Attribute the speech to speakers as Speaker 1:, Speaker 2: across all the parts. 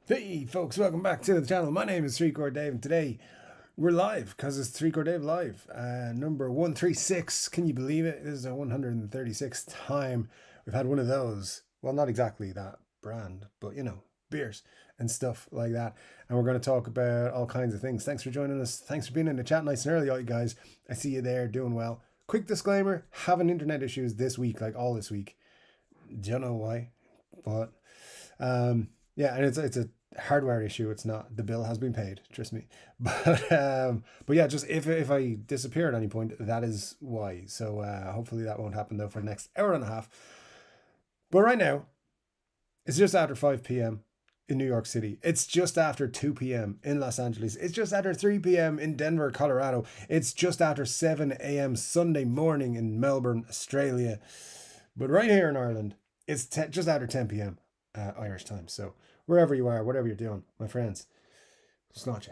Speaker 1: Hey folks, welcome back to the channel. My name is Chord Dave, and today we're live because it's Chord Dave Live, number 136. Can you believe it? This is our 136th time we've had one of those. Well, not exactly that brand, but beers and stuff like that. And we're going to talk about all kinds of things. Thanks for joining us. Thanks for being in the chat nice and early, all you guys. I see you there doing well. Quick disclaimer: having internet issues this week, like all this week. Don't know why, but yeah, and it's a hardware issue. It's not, the bill has been paid, trust me. But yeah, just if I disappear at any point, that is why. So hopefully that won't happen though for the next hour and a half. But right now, it's just after 5 p.m. in New York City. It's just after 2 p.m. in Los Angeles. It's just after 3 p.m. in Denver, Colorado. It's just after 7 a.m. Sunday morning in Melbourne, Australia. But right here in Ireland, it's just after 10 p.m. Irish time. So wherever you are, whatever you're doing, my friends, sláinte.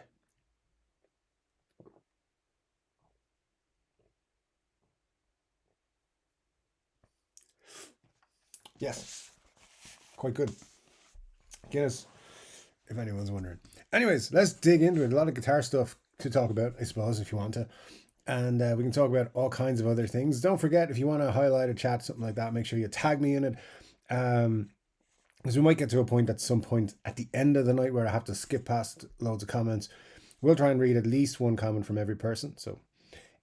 Speaker 1: Yes, quite good. Guinness, if anyone's wondering. Anyways, let's dig into it. A lot of guitar stuff to talk about, I suppose, if you want to. And we can talk about all kinds of other things. Don't forget, if you want to highlight a chat, something like that, make sure you tag me in it. Because we might get to a point at some point at the end of the night where I have to skip past loads of comments. We'll try and read at least one comment from every person. So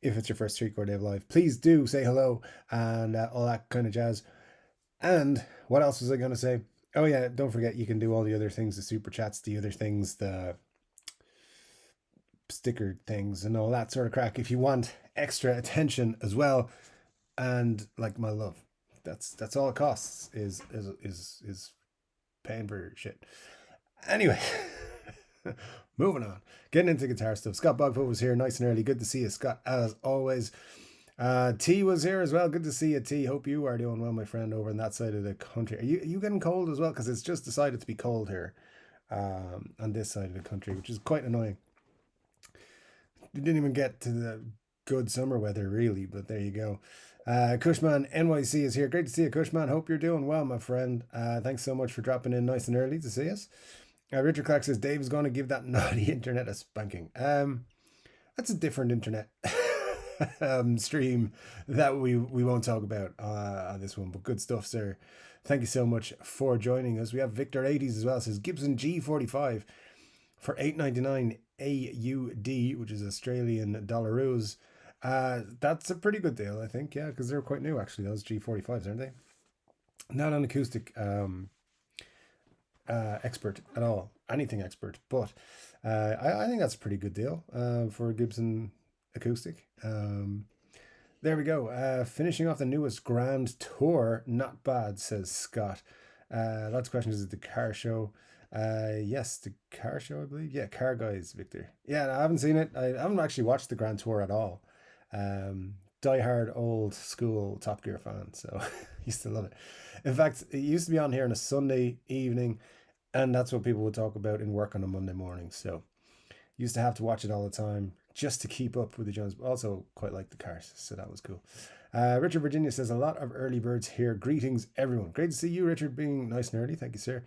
Speaker 1: if it's your first Chord Dave Live, please do say hello and all that kind of jazz. And what else was I going to say? Oh yeah, don't forget you can do all the other things, the super chats, the other things, the sticker things and all that sort of crack if you want extra attention as well. And like my love. That's all it costs is paying for shit. Anyway, moving on. Getting into guitar stuff. Scott Bogfoot was here nice and early. Good to see you, Scott, as always. T was here as well. Good to see you, T. Hope you are doing well, my friend, over on that side of the country. Are you getting cold as well? Because it's just decided to be cold here on this side of the country, which is quite annoying. We didn't even get to the good summer weather, really, but there you go. Cushman NYC is here. Great to see you, Cushman. Hope you're doing well, my friend. Thanks so much for dropping in nice and early to see us. Richard Clark says Dave is going to give that naughty internet a spanking. That's a different internet stream that we won't talk about on this one, but good stuff, sir. Thank you so much for joining us. We have Victor 80s as well. It says Gibson G45 for $8.99 AUD, which is Australian dollaroos. That's a pretty good deal, I think. Yeah, because they're quite new actually. Those G45s, aren't they? Not an acoustic expert at all, anything expert, but I think that's a pretty good deal for a Gibson acoustic. There we go. Finishing off the newest Grand Tour, not bad, says Scott. Lots of questions. Is it the car show? Yes, the car show, I believe. Yeah, Car Guys, Victor. Yeah, I haven't seen it. I haven't actually watched the Grand Tour at all. Die-hard old school Top Gear fan, so used to love it. In fact, it used to be on here on a Sunday evening, and that's what people would talk about in work on a Monday morning. So used to have to watch it all the time just to keep up with the Jones. Also quite like the cars, so that was cool. Richard Virginia says a lot of early birds here. Greetings, everyone. Great to see you, Richard, being nice and early. Thank you, sir.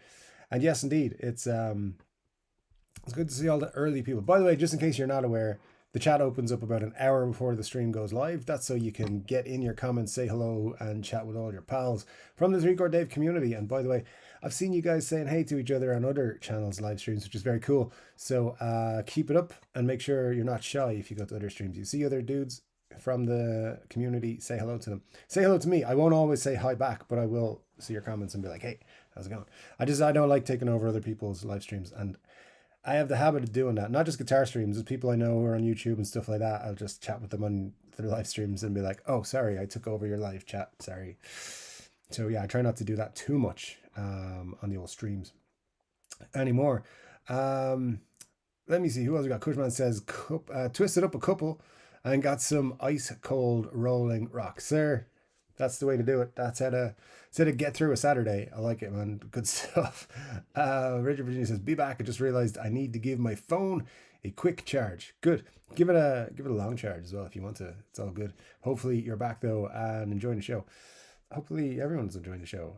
Speaker 1: And yes, indeed, it's good to see all the early people. By the way, just in case you're not aware, the chat opens up about an hour before the stream goes live. That's so you can get in your comments, say hello, and chat with all your pals from the Chord Dave community. And by the way, I've seen you guys saying hey to each other on other channels' live streams, which is very cool. So keep it up and make sure you're not shy if you go to other streams. You see other dudes from the community, say hello to them. Say hello to me. I won't always say hi back, but I will see your comments and be like, hey, how's it going? I don't like taking over other people's live streams, and I have the habit of doing that. Not just guitar streams, there's people I know who are on YouTube and stuff like that. I'll just chat with them on their live streams and be like, oh, sorry, I took over your live chat. Sorry. So yeah, I try not to do that too much on the old streams anymore. Let me see, who else we got? Cushman says, twisted up a couple and got some ice cold rolling rock. Sir, that's the way to do it. That's how to get through a Saturday. I like it, man. Good stuff. Richard Virginia says, be back. I just realized I need to give my phone a quick charge. Good. Give it a long charge as well if you want to. It's all good. Hopefully you're back though and enjoying the show. Hopefully everyone's enjoying the show.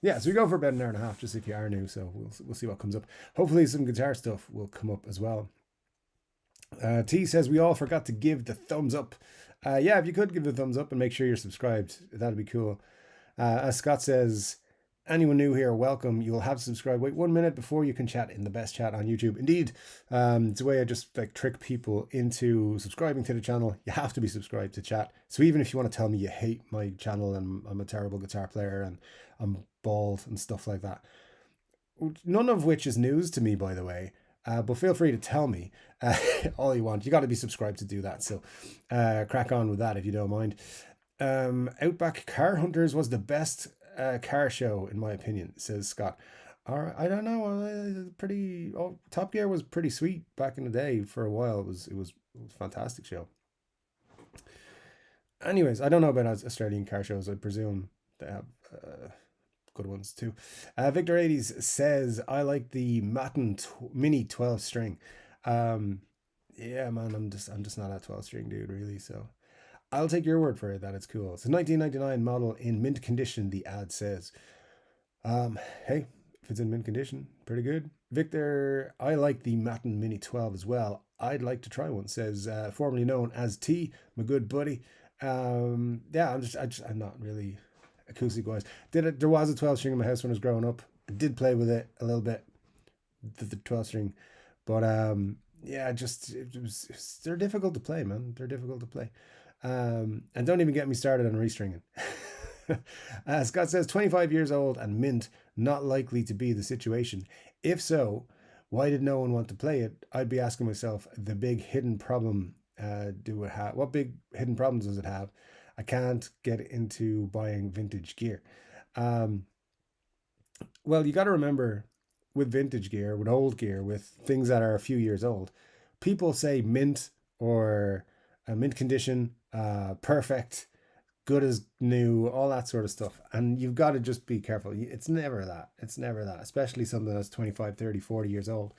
Speaker 1: Yeah, so we go for about an hour and a half, just if you are new. So we'll see what comes up. Hopefully, some guitar stuff will come up as well. T says we all forgot to give the thumbs up. Yeah, if you could give the thumbs up and make sure you're subscribed, that'd be cool. As Scott says, anyone new here, welcome. You'll have to subscribe. Wait 1 minute before you can chat in the best chat on YouTube. Indeed, it's a way I just like trick people into subscribing to the channel. You have to be subscribed to chat. So even if you want to tell me you hate my channel and I'm a terrible guitar player and I'm bald and stuff like that, none of which is news to me, by the way. But feel free to tell me all you want. You got to be subscribed to do that. So crack on with that if you don't mind. Outback Car Hunters was the best car show in my opinion, says Scott. All right, I don't know. Pretty. Oh, Top Gear was pretty sweet back in the day. For a while, it was a fantastic show. Anyways, I don't know about Australian car shows. I presume they have good ones too. Victor 80s says I like the Matten Mini 12 string. Um, yeah, man, I'm just not a 12 string dude really. So I'll take your word for it that it's cool. It's a 1999 model in mint condition. The ad says. Hey, if it's in mint condition, pretty good. Victor, I like the Matten Mini 12 as well. I'd like to try one. Says formerly known as T, my good buddy. Yeah, I'm not really acoustic wise. There was a 12 string in my house when I was growing up. I did play with it a little bit, the 12 string, but yeah, just they're difficult to play, man. They're difficult to play. And don't even get me started on restringing. Scott says 25 years old and mint, not likely to be the situation. If so, why did no one want to play it? I'd be asking myself the big hidden problem. Do it have what big hidden problems does it have? I can't get into buying vintage gear. Um, well, you got to remember with vintage gear, with old gear, with things that are a few years old, people say mint or mint condition, perfect, good as new, all that sort of stuff. And you've got to just be careful. It's never that. It's never that, especially something that's 25, 30, 40 years old.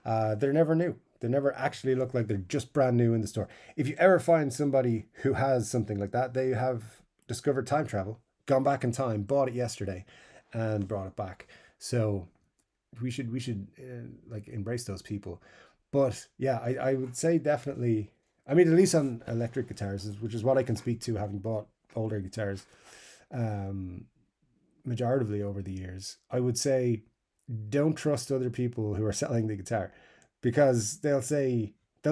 Speaker 1: They're never new. They never actually look like they're just brand new in the store. If you ever find somebody who has something like that, they have discovered time travel, gone back in time, bought it yesterday, and brought it back. So we should like embrace those people. But yeah, I would say definitely. I mean, at least on electric guitars, which is what I can speak to, having bought older guitars, um, majoritively over the years. I would say don't trust other people who are selling the guitar because they'll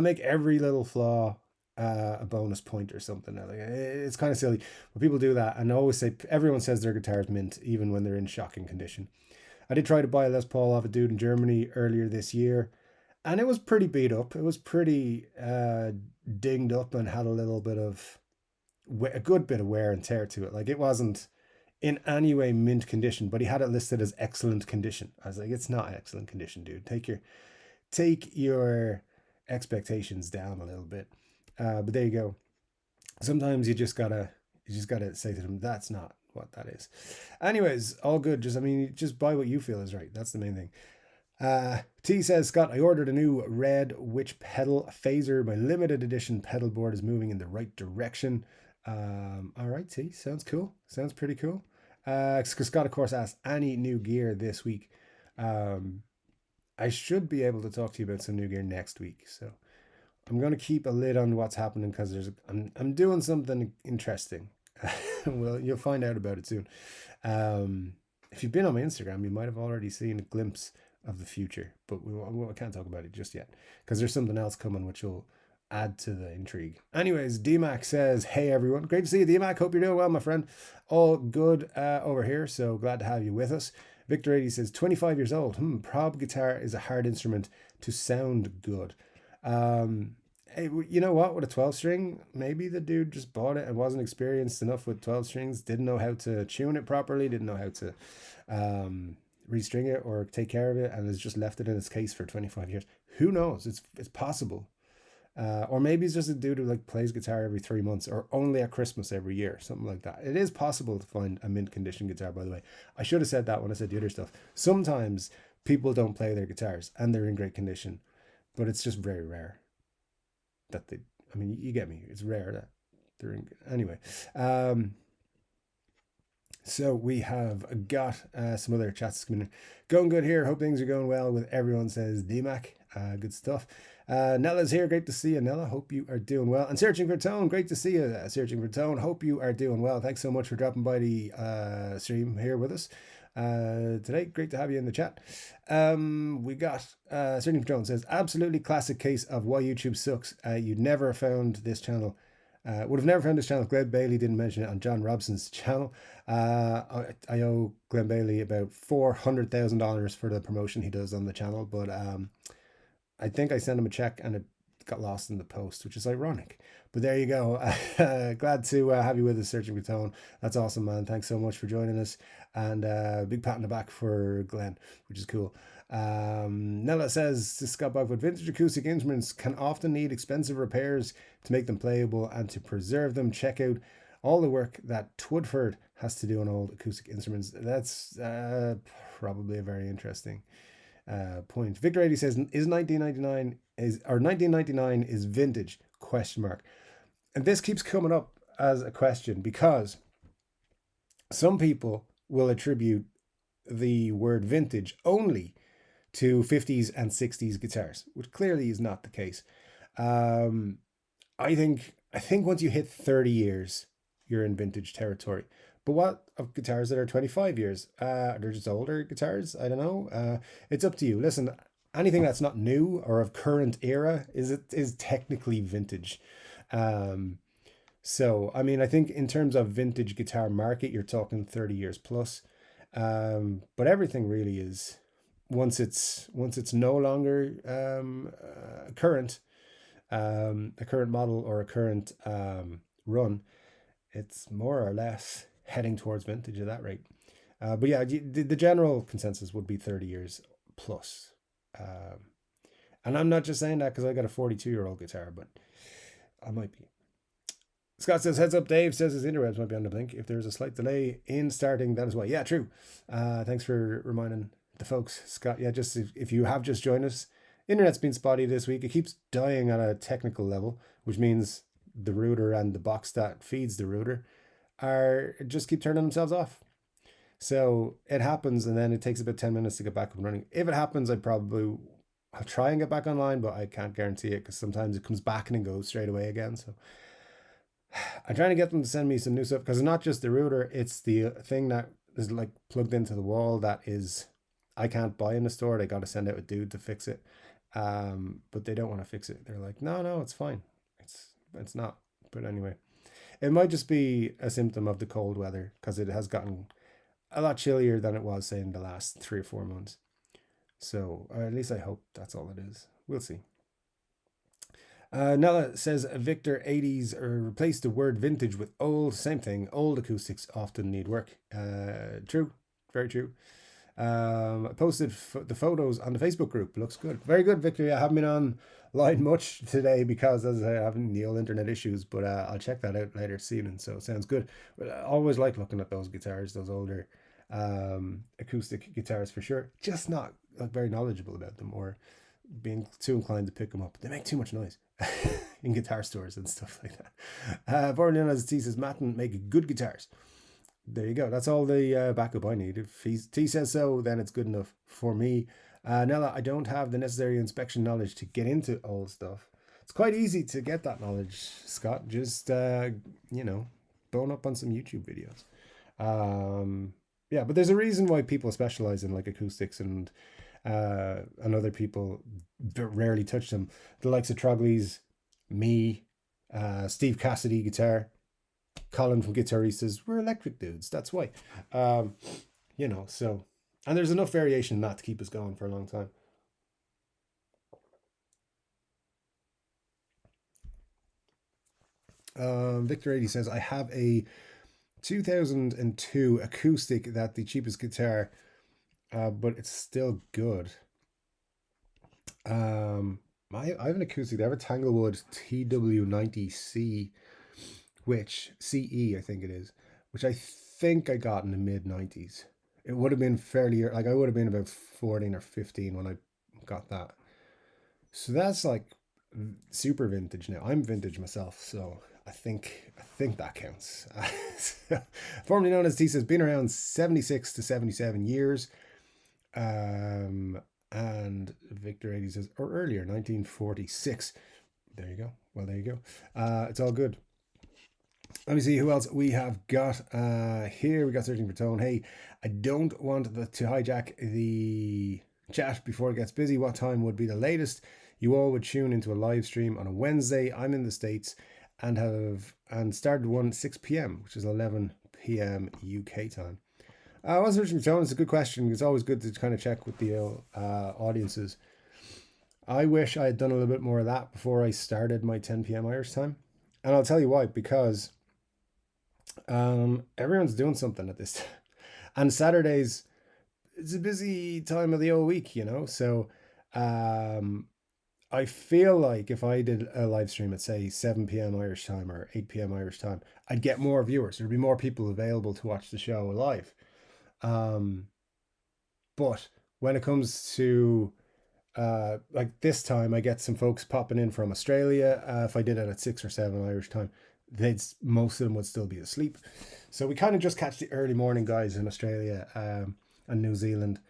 Speaker 1: make every little flaw a bonus point or something. Like, it's kind of silly, but people do that, and I always say everyone says their guitar is mint even when they're in shocking condition. I did try to buy a Les Paul off a dude in Germany earlier this year, and it was pretty beat up. It was pretty dinged up and had a little bit of a good bit of wear and tear to it. Like it wasn't in any way mint condition, but he had it listed as excellent condition. I was like, it's not excellent condition, dude. Take your expectations down a little bit. But there you go. Sometimes you just gotta say to them, that's not what that is. Anyways, all good. Just buy what you feel is right. That's the main thing. T says, Scott, I ordered a new red witch pedal phaser. My limited edition pedal board is moving in the right direction. All right, T, sounds cool. Sounds pretty cool. Because Scott, of course, asked any new gear this week. Um, I should be able to talk to you about some new gear next week. So I'm going to keep a lid on what's happening because I'm doing something interesting. Well, you'll find out about it soon. If you've been on my Instagram, you might have already seen a glimpse of the future, but we can't talk about it just yet because there's something else coming which will add to the intrigue. Anyways, DMAC says, hey everyone, great to see you, DMAC. Hope you're doing well, my friend. All good over here, so glad to have you with us. Victor 80 says, 25 years old. Prob guitar is a hard instrument to sound good. Hey, you know what? With a 12 string, maybe the dude just bought it and wasn't experienced enough with 12 strings, didn't know how to tune it properly, didn't know how to restring it or take care of it, and has just left it in its case for 25 years. Who knows? It's possible. Or maybe he's just a dude who like plays guitar every 3 months or only at Christmas every year, something like that. It is possible to find a mint condition guitar, by the way. I should have said that when I said the other stuff. Sometimes people don't play their guitars and they're in great condition, but it's just very rare that they. I mean, you get me. It's rare that they're in. Anyway, So we have got some other chats coming in. Going good here. Hope things are going well with everyone, says DMAC. Good stuff. Nella's here. Great to see you, Nella. Hope you are doing well. And Searching for Tone. Great to see you, Searching for Tone. Hope you are doing well. Thanks so much for dropping by the stream here with us today. Great to have you in the chat. We got Searching for Tone says, absolutely classic case of why YouTube sucks. You'd never found this channel. Would have never found this channel if Glenn Bailey didn't mention it on John Robson's channel. I owe Glenn Bailey about $400,000 for the promotion he does on the channel, but I think I sent him a check and it got lost in the post, which is ironic. But there you go. Glad to have you with us, Searching for Tone. That's awesome, man. Thanks so much for joining us. And big pat on the back for Glenn, which is cool. Nella says, Scott Bogwood, vintage acoustic instruments can often need expensive repairs to make them playable and to preserve them. Check out all the work that Twodford has to do on old acoustic instruments. That's probably a very interesting point. Victor 80 says, is 1999 is vintage? Question mark. And this keeps coming up as a question because some people will attribute the word vintage only to 50s and 60s guitars, which clearly is not the case. I think once you hit 30 years, you're in vintage territory. But what of guitars that are 25 years? They're just older guitars? I don't know. It's up to you. Listen, anything that's not new or of current era is technically vintage. So, I mean, I think in terms of vintage guitar market, you're talking 30 years plus. But everything really is, once it's no longer current, a current model or a current run, it's more or less heading towards vintage at that rate. But yeah, the general consensus would be 30 years plus. And I'm not just saying that because I got a 42-year-old guitar, but I might be. Scott says, heads up, Dave says his interwebs might be on the blink. If there's a slight delay in starting, that is why. Yeah, true. Thanks for reminding the folks, Scott. Yeah, just if you have just joined us, internet's been spotty this week. It keeps dying on a technical level, which means the router and the box that feeds the router are just keep turning themselves off. So it happens, and then it takes about 10 minutes to get back up and running. If it happens, I'll try and get back online, but I can't guarantee it because sometimes it comes back and it goes straight away again. So I'm trying to get them to send me some new stuff because it's not just the router, it's the thing that is like plugged into the wall that is I can't buy in the store. They got to send out a dude to fix it, but they don't want to fix it. They're like, no, it's fine. It's not. But anyway, it might just be a symptom of the cold weather because it has gotten a lot chillier than it was, say, in the last 3 or 4 months. So at least I hope that's all it is. We'll see. Nella says Victor 80s or replace the word vintage with old. Same thing. Old acoustics often need work. True. Very true. I posted the photos on the Facebook group. Looks good. Very good, Victor. I haven't been online much today because as I having the old internet issues, but I'll check that out later this evening. So it sounds good. But I always like looking at those guitars, those older acoustic guitars for sure. Just not like very knowledgeable about them or being too inclined to pick them up. They make too much noise in guitar stores and stuff like that. Born as T says, Matten make good guitars. There you go. That's all the backup I need. If T says so, then it's good enough for me. Nella, I don't have the necessary inspection knowledge to get into old stuff. It's quite easy to get that knowledge, Scott. Just, bone up on some YouTube videos. Yeah, but there's a reason why people specialize in like acoustics and other people rarely touch them. The likes of Trogley's, me, Steve Cassidy guitar, Colin from Guitaristas, we're electric dudes. That's why. So, and there's enough variation in that to keep us going for a long time. Victor 80 says, I have a 2002 acoustic that the cheapest guitar, but it's still good. I have an acoustic. I have a Tanglewood TW90C, which CE I think it is, which I think I got in the mid 90s. It would have been fairly like I would have been about 14 or 15 when I got that. So that's like super vintage now. I'm vintage myself, so I think that counts. Formerly known as T says, been around 76 to 77 years. Um, and Victor 80 says, or earlier, 1946. There you go. Well, there you go. It's all good. Let me see who else we have got here. We got Searching for Tone. Hey, I don't want to hijack the chat before it gets busy. What time would be the latest you all would tune into a live stream on a Wednesday? I'm in the States and started one at 6 p.m., which is 11 p.m. UK time. What's Searching for Tone? It's a good question. It's always good to kind of check with the audiences. I wish I had done a little bit more of that before I started my 10 p.m. Irish time. And I'll tell you why, because everyone's doing something at this time. And Saturdays, it's a busy time of the whole week, So I feel like if I did a live stream at, say, 7 p.m. Irish time or 8 p.m. Irish time, I'd get more viewers. There'd be more people available to watch the show live. But when it comes to like this time, I get some folks popping in from Australia. If I did it at 6 or 7 Irish time, most of them would still be asleep. So we kind of just catch the early morning guys in Australia and New Zealand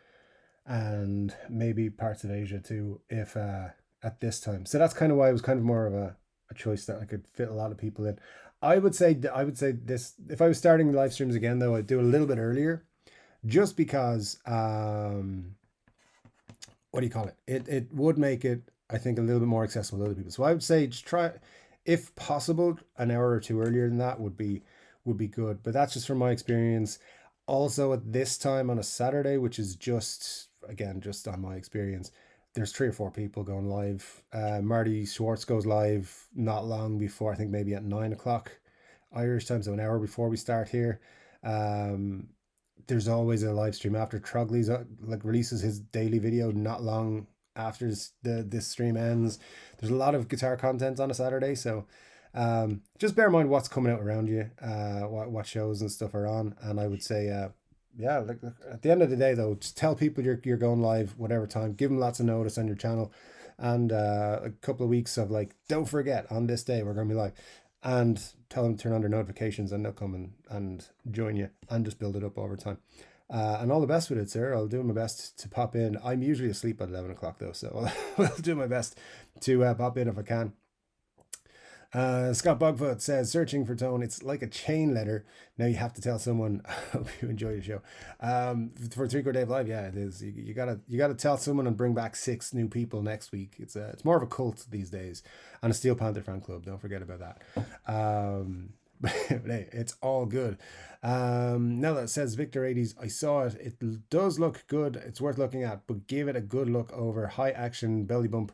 Speaker 1: and maybe parts of Asia too, if at this time. So that's kind of why it was kind of more of a choice that I could fit a lot of people in. I would say this, if I was starting live streams again though, I'd do it a little bit earlier, just because what do you call it? It would make it, I think, a little bit more accessible to other people. So I would say just try, if possible, an hour or two earlier than that would be good. But that's just from my experience. Also, at this time on a Saturday, which is just on my experience, there's 3 or 4 people going live. Marty Schwartz goes live not long before, I think maybe at 9 o'clock Irish time, so an hour before we start here. There's always a live stream after Trogley's releases his daily video not long after this stream ends. There's a lot of guitar content on a Saturday, so just bear in mind what's coming out around you, what shows and stuff are on. And I would say at the end of the day though, just tell people you're going live whatever time, give them lots of notice on your channel, and a couple of weeks of don't forget, on this day we're going to be live, and tell them to turn on their notifications, and they'll come and join you and just build it up over time. And all the best with it, sir. I'll do my best to pop in. I'm usually asleep at 11 o'clock though, so I'll do my best to pop in if I can. Scott Bogfoot says, searching for tone, it's like a chain letter. Now you have to tell someone. I hope you enjoy the show. For 3 Chord Dave Live, yeah, it is. You gotta tell someone and bring back 6 new people next week. It's more of a cult these days, and a Steel Panther fan club. Don't forget about that. But hey, it's all good. Now that says Victor 80s, I saw it. It does look good. It's worth looking at, but give it a good look over. High action belly bump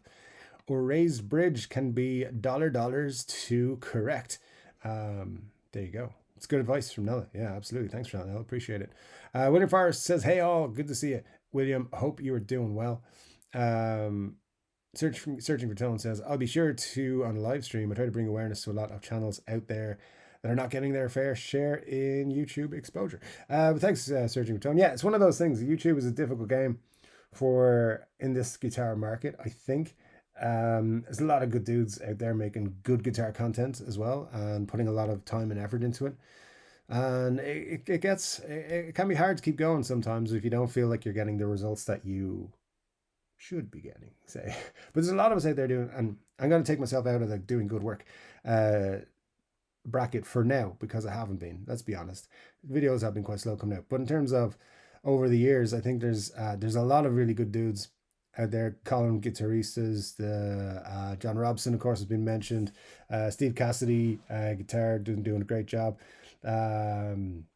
Speaker 1: or raised bridge can be dollars to correct. There you go. It's good advice from Nella. Yeah, absolutely. Thanks for that, Nella. Appreciate it. William Forrest says, hey all, good to see you. William, hope you are doing well. Searching for Tone says, I'll be sure to, on a live stream, I try to bring awareness to a lot of channels out there that are not getting their fair share in YouTube exposure. But thanks, Searching for Tone. Yeah, it's one of those things. YouTube is a difficult game in this guitar market, I think. There's a lot of good dudes out there making good guitar content as well, and putting a lot of time and effort into it. And it can be hard to keep going sometimes if you don't feel like you're getting the results that you should be getting, say. But there's a lot of us out there doing, and I'm going to take myself out of the doing good work bracket for now, because I haven't been, let's be honest. Videos have been quite slow coming out. But in terms of over the years, I think there's a lot of really good dudes out there, Colin guitaristas. The John Robson, of course, has been mentioned. Steve Cassidy, guitar, doing a great job. I'm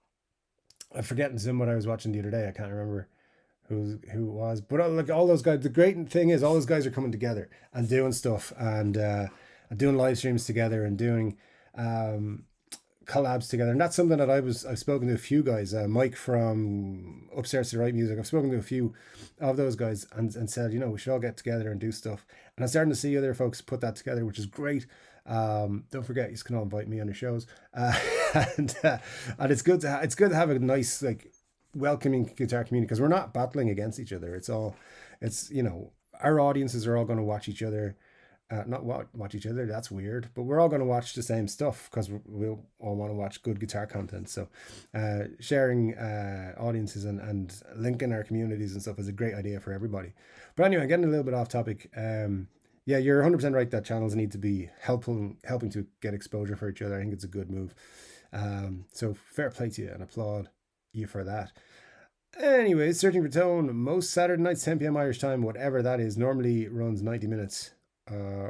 Speaker 1: forgetting someone I was watching the other day. I can't remember who it was, but all those guys. The great thing is all those guys are coming together and doing stuff, and doing live streams together, and doing collabs together. And that's something that I've spoken to a few guys, Mike from Upstairs to Right Music. I've spoken to a few of those guys and said, we should all get together and do stuff. And I'm starting to see other folks put that together, which is great. Don't forget, you can all invite me on your shows. And it's good to have a nice, welcoming guitar community, because we're not battling against each other. Our audiences are all going to watch each other. Not watch each other. That's weird. But we're all going to watch the same stuff because we'll all want to watch good guitar content. So, sharing audiences and linking our communities and stuff is a great idea for everybody. But anyway, getting a little bit off topic. Yeah, you're 100% right that channels need to be helping to get exposure for each other. I think it's a good move. So fair play to you and applaud you for that. Anyways, searching for tone. Most Saturday nights, 10 p.m. Irish time, whatever that is, normally runs 90 minutes.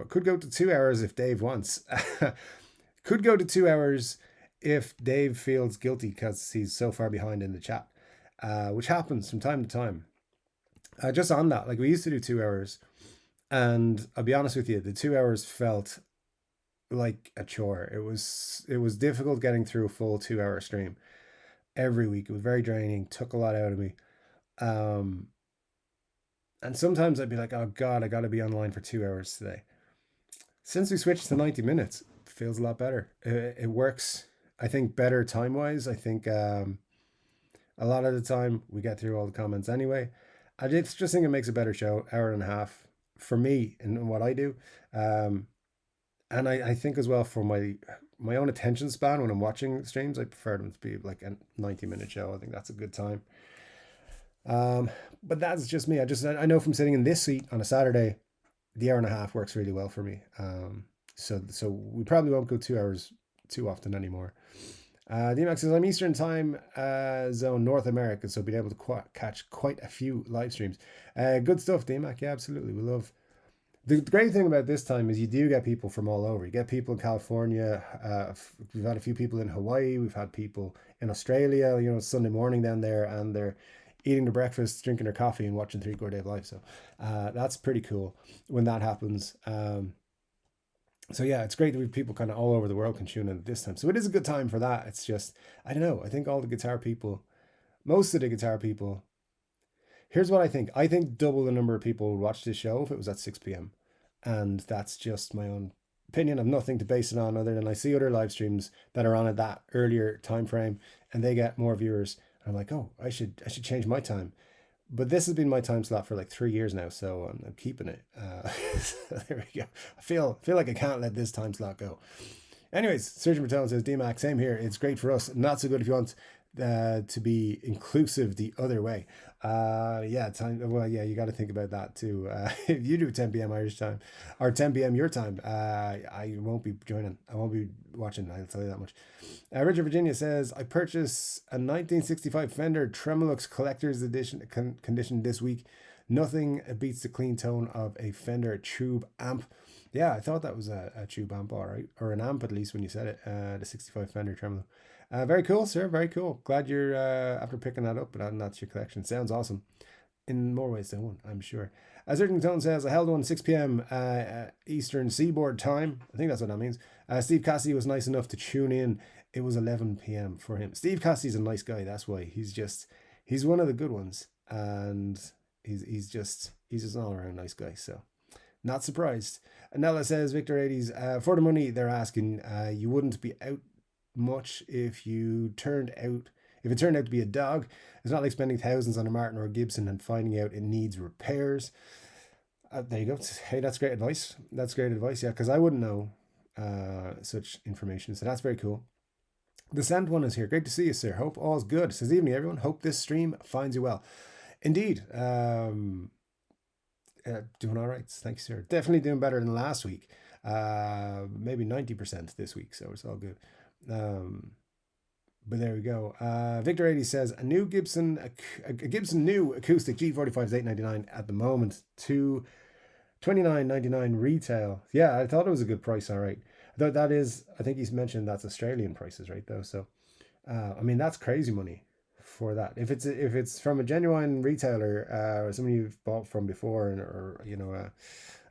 Speaker 1: Could go to 2 hours if Dave wants. Could go to 2 hours if Dave feels guilty because he's so far behind in the chat, which happens from time to time. Just on that, like we used to do 2 hours, and I'll be honest with you, the 2 hours felt like a chore. It was difficult getting through a full 2 hour stream every week. It was very draining, took a lot out of me. Um, and sometimes I'd be like, oh God, I got to be online for 2 hours today. Since we switched to 90 minutes, it feels a lot better. It works, I think, better time wise. I think a lot of the time we get through all the comments anyway. I just think it makes a better show, hour and a half for me and what I do. Um, and I think as well for my own attention span when I'm watching streams, I prefer them to be like a 90-minute show. I think that's a good time. Um, but that's just me. I know from sitting in this seat on a Saturday, the hour and a half works really well for me. So we probably won't go 2 hours too often anymore. DMAX says I'm Eastern Time Zone North America, so being able to catch quite a few live streams. Good stuff, DMAC. Yeah, absolutely. We love. The great thing about this time is you do get people from all over. You get people in California. We've had a few people in Hawaii. We've had people in Australia. Sunday morning down there, and they're eating their breakfast, drinking their coffee, and watching Three Chord Dave live. So that's pretty cool when that happens. So yeah, it's great that we have people kind of all over the world can tune in at this time. So it is a good time for that. It's just, I don't know. I think all the guitar people, most of the guitar people, here's what I think. I think double the number of people would watch this show if it was at 6 p.m. And that's just my own opinion. I've nothing to base it on other than I see other live streams that are on at that earlier time frame and they get more viewers. I'm like, oh, I should change my time. But this has been my time slot for like 3 years now, so I'm keeping it. So there we go. I feel like I can't let this time slot go. Anyways, Surgeon Matone says, DMAC, same here. It's great for us. Not so good if you want to be inclusive the other way. Yeah, time. Well, yeah, you got to think about that too. If you do 10 p.m. Irish time or 10 p.m. your time, I won't be joining. I won't be watching. I'll tell you that much. Richard Virginia says, I purchased a 1965 Fender Tremolux Collector's Edition condition this week. Nothing beats the clean tone of a Fender tube amp. Yeah, I thought that was a tube amp, all right, or an amp at least when you said it. The 65 Fender Tremolo. Very cool, sir. Very cool. Glad you're after picking that up and adding that to your collection. Sounds awesome. In more ways than one, I'm sure. As Urgent Tone says, I held one 6 p.m. Eastern Seaboard time. I think that's what that means. Steve Cassidy was nice enough to tune in. It was 11 p.m. for him. Steve Cassidy's a nice guy. That's why he's one of the good ones, and he's just an all around nice guy. So not surprised. Nella says, Victor 80s, for the money they're asking, you wouldn't be out much if it turned out to be a dog. It's not like spending thousands on a Martin or a Gibson and finding out it needs repairs. There you go. Hey, that's great advice. Yeah, because I wouldn't know such information. So that's very cool. The Sand one is here. Great to see you, sir. Hope all's good. Says evening, everyone. Hope this stream finds you well. Indeed. Doing all right. Thank you, sir. Definitely doing better than last week. Maybe 90% this week, so it's all good. But there we go. Victor 80 says a Gibson new acoustic G45 is $899 at the moment to $29.99 retail. Yeah, I thought it was a good price. All right. Though I think he's mentioned that's Australian prices, right? Though, so I mean that's crazy money for that. If it's from a genuine retailer, or somebody you've bought from before, or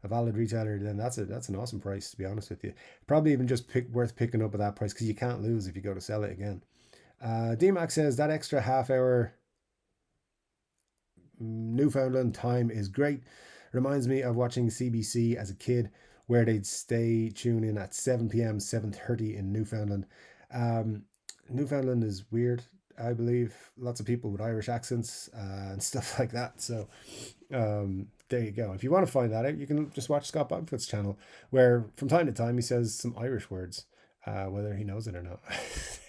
Speaker 1: a valid retailer, then that's an awesome price. To be honest with you, probably even just worth picking up at that price because you can't lose if you go to sell it again. DMAX says that extra half hour Newfoundland time is great. Reminds me of watching CBC as a kid, where they'd stay tuned in at 7 p.m., 7:30 in Newfoundland. Newfoundland is weird. I believe lots of people with Irish accents and stuff like that. So there you go. If you want to find that out, you can just watch Scott Bogfoot's channel, where from time to time he says some Irish words, whether he knows it or not.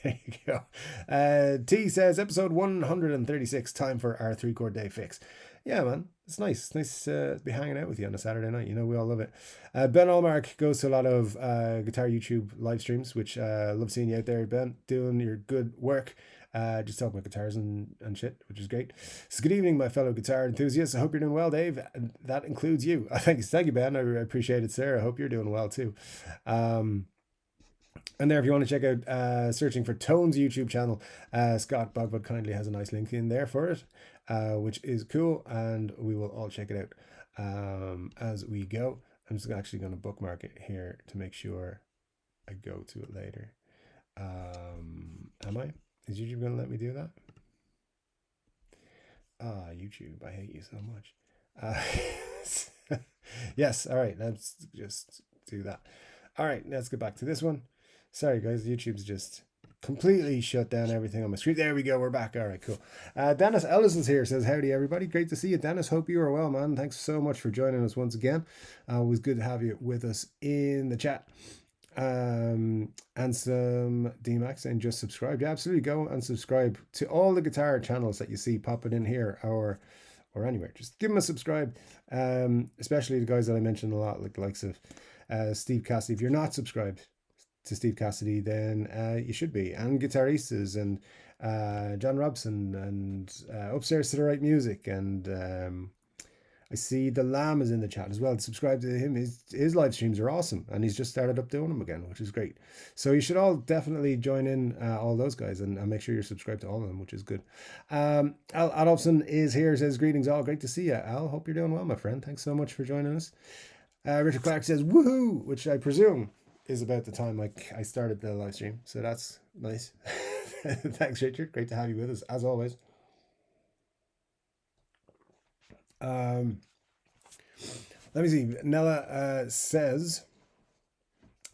Speaker 1: There you go. T says episode 136, time for our 3-chord day fix. Yeah, man, it's nice. It's nice to be hanging out with you on a Saturday night. You know, we all love it. Ben Allmark goes to a lot of guitar YouTube live streams, which love seeing you out there, Ben, doing your good work. Just talking about guitars and shit, which is great. So good evening, my fellow guitar enthusiasts. I hope you're doing well, Dave. And that includes you. Thank you, Ben. I appreciate it, sir. I hope you're doing well too. And there, if you want to check out searching for Tone's YouTube channel, Scott Bogwood kindly has a nice link in there for it, which is cool, and we will all check it out as we go. I'm just actually going to bookmark it here to make sure I go to it later. Am I? Is YouTube going to let me do that? YouTube, I hate you so much. Yes, all right, let's just do that. All right, let's get back to this one. Sorry, guys, YouTube's just completely shut down everything on my screen. There we go, we're back. All right, cool. Dennis Ellis is here, says, howdy, everybody. Great to see you, Dennis. Hope you are well, man. Thanks so much for joining us once again. Always good to have you with us in the chat. And some DMAX saying just subscribe. Yeah, absolutely. Go and subscribe to all the guitar channels that you see popping in here or anywhere. Just give them a subscribe. Especially the guys that I mentioned a lot, like the likes of Steve Cassidy. If you're not subscribed to Steve Cassidy, then you should be. And Guitaristas and John Robson and Upstairs to the Right Music, and I see the Lamb is in the chat as well. Subscribe to him. His live streams are awesome, and he's just started up doing them again, which is great. So you should all definitely join in, all those guys, and make sure you're subscribed to all of them, which is good. Al Adolfson is here, says, greetings all. Great to see you, Al. Hope you're doing well, my friend. Thanks so much for joining us. Richard Clark says, woohoo, which I presume is about the time I started the live stream. So that's nice. Thanks, Richard. Great to have you with us, as always. Let me see. Nella says,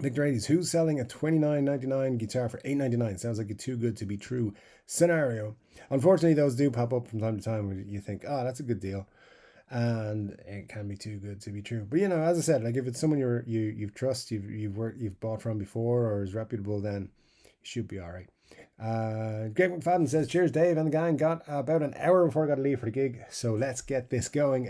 Speaker 1: Victor 80s, who's selling a $29.99 guitar for $8.99? Sounds like a too good to be true scenario. Unfortunately, those do pop up from time to time where you think, oh, that's a good deal, and it can be too good to be true. But you know, as I said, like if it's someone you trust, you've bought from before, or is reputable, then you should be all right. Greg McFadden says, cheers, Dave and the gang. Got about an hour before I got to leave for the gig, so let's get this going.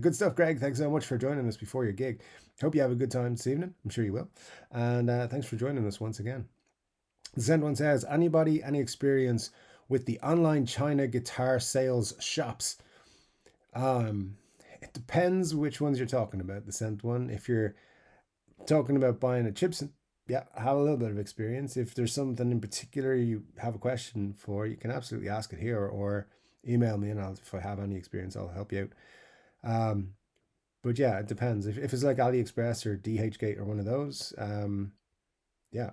Speaker 1: Good stuff, Greg. Thanks so much for joining us before your gig. Hope you have a good time this evening. I'm sure you will. And thanks for joining us once again. The sent one says, any experience with the online China guitar sales shops? It depends which ones you're talking about, the sent one. If you're talking about buying a Gibson, yeah, I have a little bit of experience. If there's something in particular you have a question for, you can absolutely ask it here, or email me, and if I have any experience, I'll help you out. But yeah, it depends. If it's like AliExpress or DHgate or one of those, yeah,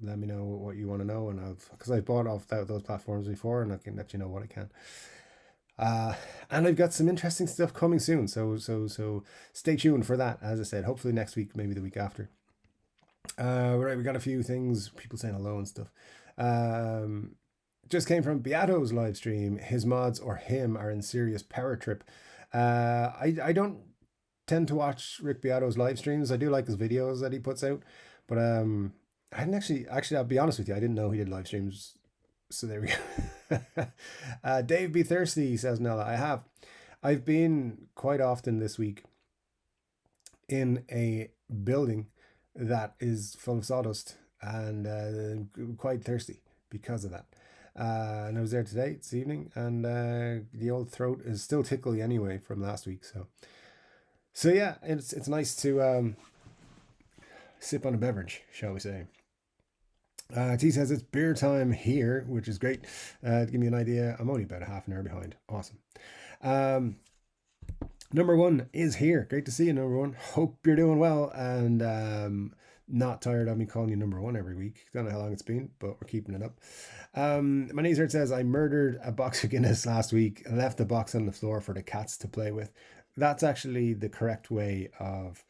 Speaker 1: let me know what you want to know, and because I've bought off those platforms before, and I can let you know what I can. And I've got some interesting stuff coming soon, so stay tuned for that. As I said, hopefully next week, maybe the week after. Right, we got a few things, people saying hello and stuff. Just came from Beato's live stream. His mods or him are in serious power trip. I don't tend to watch Rick Beato's live streams. I do like his videos that he puts out, but I didn't actually I'll be honest with you, I didn't know he did live streams. So there we go. Dave Be Thirsty, says Nella. I've been quite often this week in a building that is full of sawdust, and quite thirsty because of that. And I was there today, this evening, and the old throat is still tickly anyway from last week. So yeah, it's nice to sip on a beverage, shall we say. T says it's beer time here, which is great. To give me an idea, I'm only about a half an hour behind. Awesome. Number one is here. Great to see you, number one. Hope you're doing well, and not tired of me calling you number one every week. Don't know how long it's been, but we're keeping it up. My niece says, I murdered a box of Guinness last week and left the box on the floor for the cats to play with. That's actually the correct way of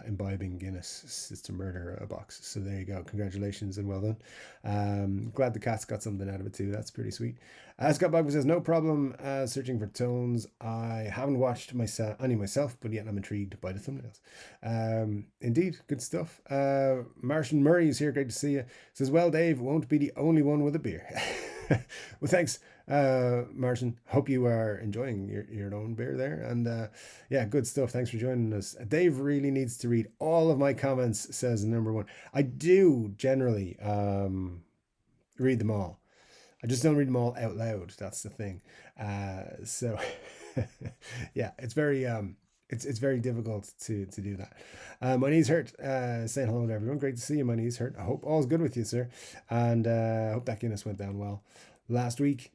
Speaker 1: imbibing Guinness is to murder a box. So there you go. Congratulations and well done. Glad the cat's got something out of it too. That's pretty sweet. Scott Bogman says, no problem searching for tones. I haven't watched any myself, but yet I'm intrigued by the thumbnails. Indeed, good stuff. Martian Murray is here. Great to see you. Says, well, Dave won't be the only one with a beer. Well, thanks, Martin. Hope you are enjoying your own beer there. And yeah, good stuff. Thanks for joining us. Dave really needs to read all of my comments, says number one. I do generally read them all. I just don't read them all out loud. That's the thing. So yeah, it's very it's very difficult to do that. My knees hurt. Saying hello to everyone. Great to see you. My knees hurt. I hope all's good with you, sir. And I hope that Guinness went down well last week.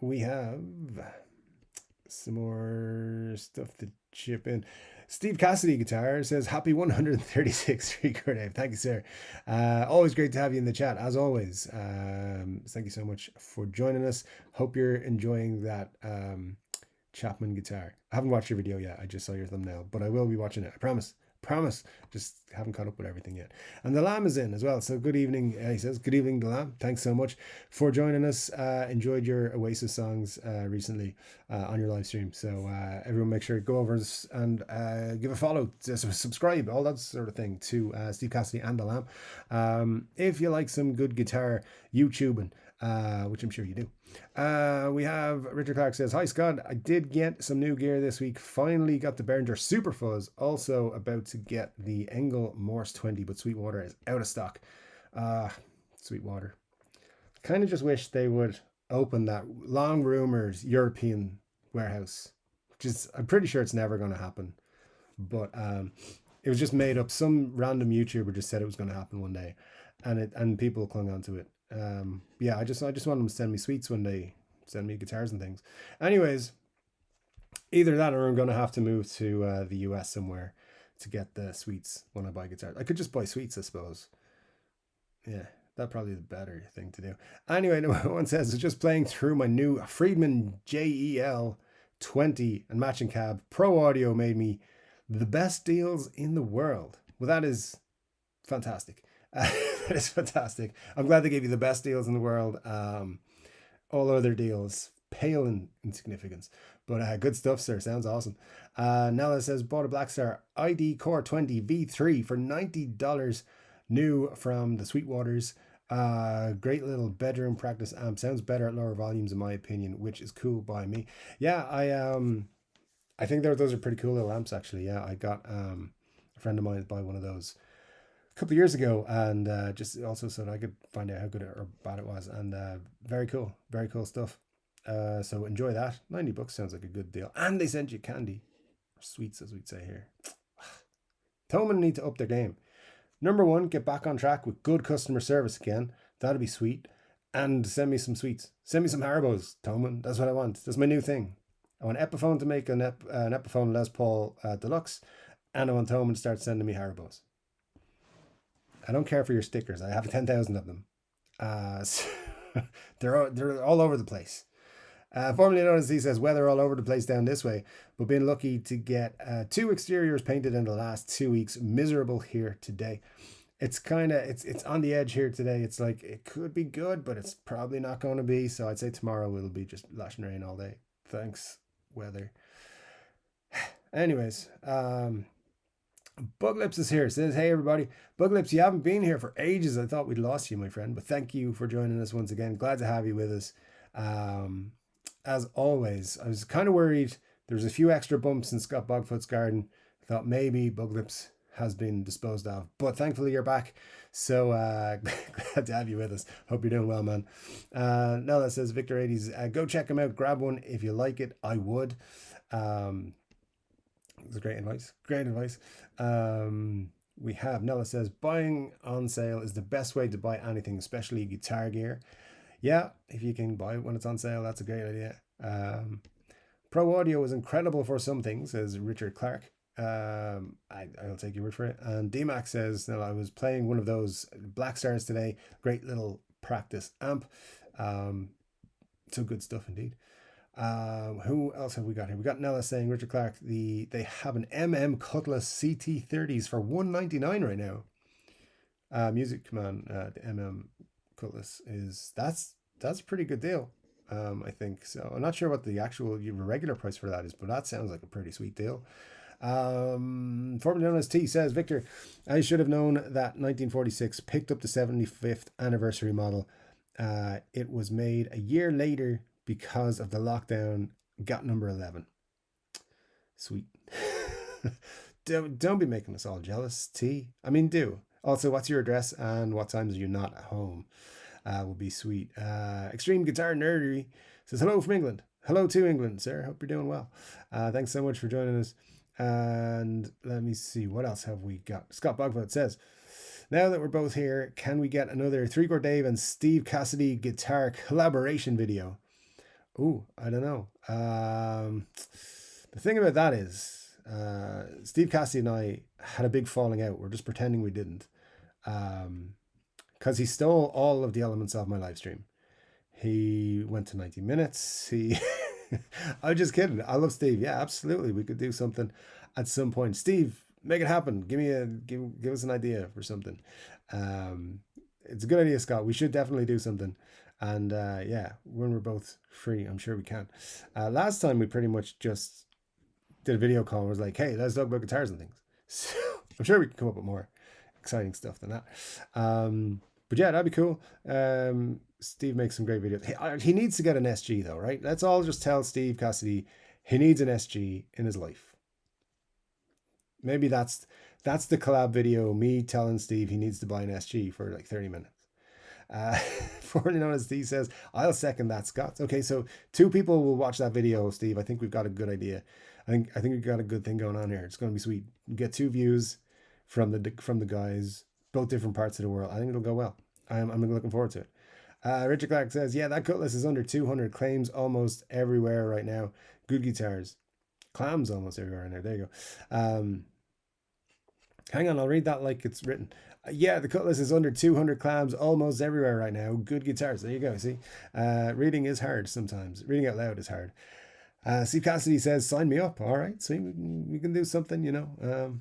Speaker 1: We have some more stuff to chip in. Steve Cassidy Guitar says, happy 136 record, Dave. Thank you, sir. Always great to have you in the chat, as always. Thank you so much for joining us. Hope you're enjoying that Chapman guitar. I haven't watched your video yet. I just saw your thumbnail, but I will be watching it. I promise. Promise. Just haven't caught up with everything yet. And the Lamb is in as well. So good evening. He says, good evening, the Lamb. Thanks so much for joining us. Enjoyed your Oasis songs recently on your live stream. So everyone make sure to go over and give a follow, subscribe, all that sort of thing to Steve Cassidy and the Lamb. If you like some good guitar YouTubing, which I'm sure you do. We have Richard Clark says, hi Scott, I did get some new gear this week. Finally got the Behringer Super Fuzz. Also about to get the Engel Morse 20, but Sweetwater is out of stock. Sweetwater. Kind of just wish they would open that long rumored European warehouse, which is, I'm pretty sure it's never going to happen. But it was just made up. Some random YouTuber just said it was going to happen one day, and people clung on to it. Yeah, I just want them to send me sweets when they send me guitars and things. Anyways, either that or I'm going to have to move to the US somewhere to get the sweets when I buy guitars. I could just buy sweets, I suppose. Yeah, that'd probably be the better thing to do. Anyway, no one says, it's just playing through my new Friedman JEL 20 and matching cab. Pro Audio made me the best deals in the world. Well, that is fantastic. That is fantastic. I'm glad they gave you the best deals in the world. All other deals pale in significance, but good stuff, sir. Sounds awesome. Nella says, bought a Blackstar ID Core 20 V3 for $90 new from the Sweetwaters. Great little bedroom practice amp. Sounds better at lower volumes in my opinion, which is cool by me. Yeah, I think those are pretty cool little amps actually. Yeah, I got a friend of mine to buy one of those couple of years ago, and just also so that I could find out how good or bad it was, and very cool stuff. So enjoy that. $90 sounds like a good deal, and they sent you candy or sweets, as we'd say here. Thomann need to up their game. Number one, get back on track with good customer service again. That'd be sweet. And send me some sweets. Send me some Harbos, Thomann. That's what I want. That's my new thing. I want Epiphone to make an Epiphone Les Paul Deluxe, and I want Thomann to start sending me Harbos. I don't care for your stickers. I have 10,000 of them. So they're all over the place. Formerly known as, he says, weather all over the place down this way, but been lucky to get 2 exteriors painted in the last 2 weeks. Miserable here today. It's kind of, it's on the edge here today. It's like, it could be good, but it's probably not going to be. So I'd say tomorrow it'll be just lashing rain all day. Thanks, weather. Anyways, Buglips is here. Says, hey everybody. Buglips, you haven't been here for ages. I thought we'd lost you, my friend, but thank you for joining us once again. Glad to have you with us. As always, I was kind of worried. There's a few extra bumps in Scott Bogfoot's garden. I thought maybe Buglips has been disposed of, but thankfully you're back. So glad to have you with us. Hope you're doing well, man. Now that says Victor 80s, go check him out. Grab one if you like it. I would. It's great advice. Great advice. We have Nella says, buying on sale is the best way to buy anything, especially guitar gear. Yeah, if you can buy it when it's on sale, that's a great idea. Pro Audio is incredible for some things, says Richard Clark. I'll take your word for it. And DMAX says, no, I was playing one of those Blackstars today. Great little practice amp. So good stuff indeed. Who else have we got here? We got Nella saying Richard Clark. They have an Cutlass CT30s for $199 right now. Music Command, the Cutlass is that's a pretty good deal. I think so. I'm not sure what the actual regular price for that is, but that sounds like a pretty sweet deal. Formerly known as T says, Victor, I should have known that 1946 picked up the 75th anniversary model. It was made a year later because of the lockdown. Got number 11. Sweet. Don't be making us all jealous, T. I mean, do. Also, what's your address and what times are you not at home? Will be sweet. Extreme Guitar Nerdery says, hello from England. Hello to England, sir. Hope you're doing well. Thanks so much for joining us. And let me see, what else have we got? Scott Bogfoot says, now that we're both here, can we get another 3-Chord Dave and Steve Cassidy guitar collaboration video? Ooh, I don't know. The thing about that is, Steve Cassidy and I had a big falling out. We're just pretending we didn't. Because he stole all of the elements of my live stream. He went to 90 minutes. I'm just kidding. I love Steve. Yeah, absolutely. We could do something at some point. Steve, make it happen. Give us an idea for something. It's a good idea, Scott. We should definitely do something. And yeah, when we're both free, I'm sure we can. Last time we pretty much just did a video call and was like, hey, let's talk about guitars and things. So I'm sure we can come up with more exciting stuff than that. But yeah, that'd be cool. Steve makes some great videos. He needs to get an SG though, right? Let's all just tell Steve Cassidy he needs an SG in his life. Maybe that's the collab video, me telling Steve he needs to buy an SG for like 30 minutes. Formerly known as Steve says, I'll second that, Scott. Okay, so 2 people will watch that video, Steve. I think we've got a good idea. I think we've got a good thing going on here. It's going to be sweet. Get 2 views from the guys, both different parts of the world. I think it'll go well. I'm looking forward to it. Richard Clark says, yeah, that Cutlass is under 200, claims almost everywhere right now. Good guitars. Clams almost everywhere in there. There you go. Hang on, I'll read that like it's written. Yeah, the Cutlass is under 200 clams almost everywhere right now. Good guitars. There you go. See, reading is hard sometimes. Reading out loud is hard. Steve Cassidy says, sign me up. All right, see, we can do something, you know.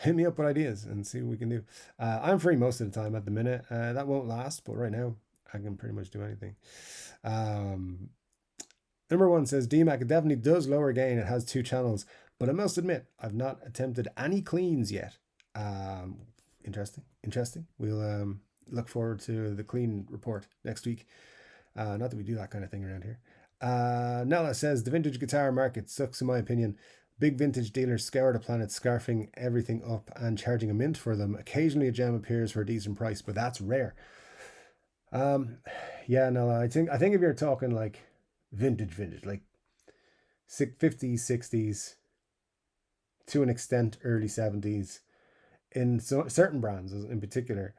Speaker 1: Hit me up with ideas and see what we can do. I'm free most of the time at the minute. That won't last, but right now I can pretty much do anything. Number 1 says, DMAC, it definitely does lower gain. It has 2 channels, but I must admit, I've not attempted any cleans yet. Interesting. We'll look forward to the clean report next week. Not that we do that kind of thing around here. Nella says, the vintage guitar market sucks in my opinion. Big vintage dealers scour the planet, scarfing everything up and charging a mint for them. Occasionally a gem appears for a decent price, but that's rare. Yeah, Nella, I think if you're talking like vintage, like 50s, 60s, to an extent early 70s, in certain brands in particular,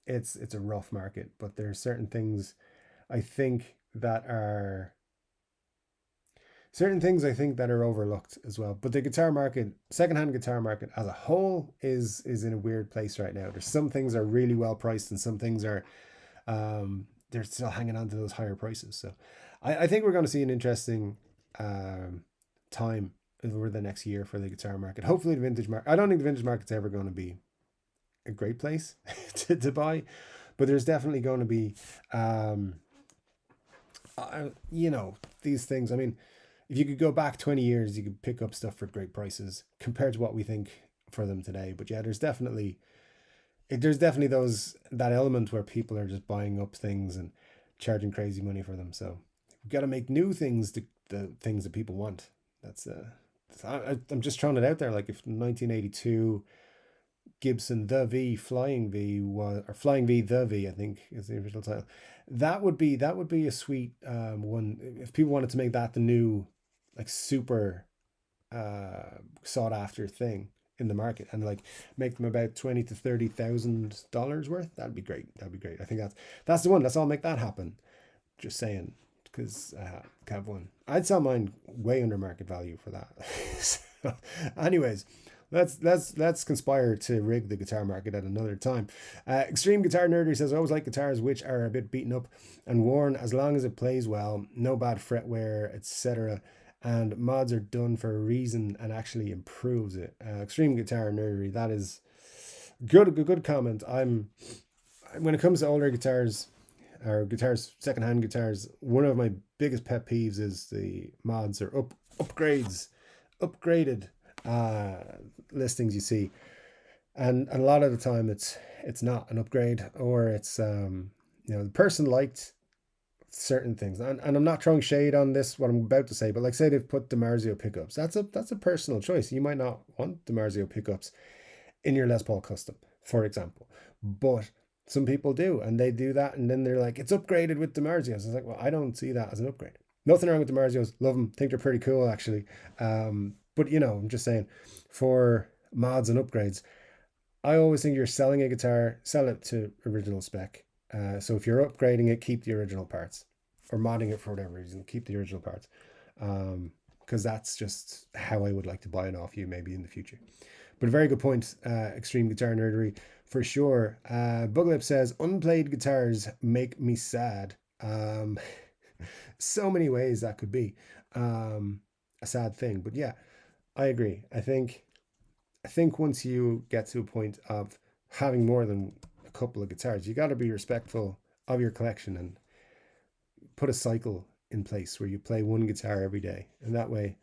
Speaker 1: it's a rough market, but there are certain things I think that are overlooked as well. But the guitar market, secondhand guitar market as a whole, is in a weird place right now. There's some things are really well priced and some things are they're still hanging on to those higher prices. So I think we're going to see an interesting time over the next year for the guitar market. Hopefully the vintage market, I don't think the vintage market's ever going to be a great place to buy, but there's definitely going to be you know, these things. I mean, if you could go back 20 years, you could pick up stuff for great prices compared to what we think for them today. But yeah, there's definitely that element where people are just buying up things and charging crazy money for them. So we've got to make new things, the things that people want. I'm just throwing it out there. Like if 1982 Gibson the V Flying V was, or Flying V the V, I think is the original title. That would be a sweet one if people wanted to make that the new like super sought after thing in the market and like make them about $20,000 to $30,000 worth. That'd be great. I think that's the one. Let's all make that happen. Just saying, because Cav one, I'd sell mine way under market value for that. So, anyways, let's conspire to rig the guitar market at another time. Extreme Guitar Nerdery says, I always like guitars which are a bit beaten up and worn, as long as it plays well, no bad fret wear, etc. And mods are done for a reason and actually improves it. Extreme Guitar Nerdery, that is good comment. When it comes to older guitars or guitars, secondhand guitars, one of my biggest pet peeves is the mods or upgraded listings you see, and a lot of the time it's not an upgrade, or it's the person liked certain things, and I'm not throwing shade on this what I'm about to say, but like say they've put DiMarzio pickups, that's a personal choice. You might not want DiMarzio pickups in your Les Paul Custom, for example, but some people do, and they do that, and then they're like, it's upgraded with DiMarzios. It's like, well, I don't see that as an upgrade. Nothing wrong with DiMarzios. Love them. Think they're pretty cool, actually. But I'm just saying, for mods and upgrades, I always think you're selling a guitar, sell it to original spec. So if you're upgrading it, keep the original parts, or modding it for whatever reason, keep the original parts. Because that's just how I would like to buy it off you, maybe in the future. But a very good point, Extreme Guitar Nerdery, for sure. Buglip says, unplayed guitars make me sad. So many ways that could be a sad thing. But yeah, I agree. I think once you get to a point of having more than a couple of guitars, you got to be respectful of your collection and put a cycle in place where you play one guitar every day, and that way,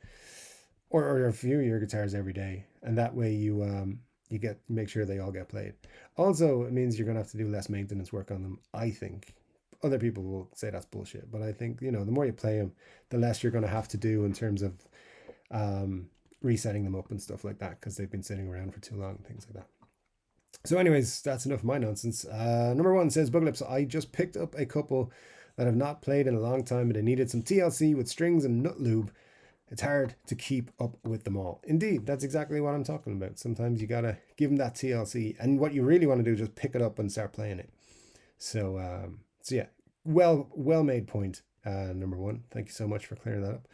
Speaker 1: or a few of your guitars every day, and that way you make sure they all get played. Also, it means you're gonna have to do less maintenance work on them, I think. Other people will say that's bullshit, but I think the more you play them, the less you're gonna have to do in terms of resetting them up and stuff like that, because they've been sitting around for too long and things like that. So anyways, that's enough of my nonsense. Number one says, Buglips, I just picked up a couple that I've not played in a long time, but I needed some TLC with strings and nut lube. It's hard to keep up with them all. Indeed, that's exactly what I'm talking about. Sometimes you gotta give them that TLC, and what you really want to do is just pick it up and start playing it. So yeah, well made point. Number one, thank you so much for clearing that up.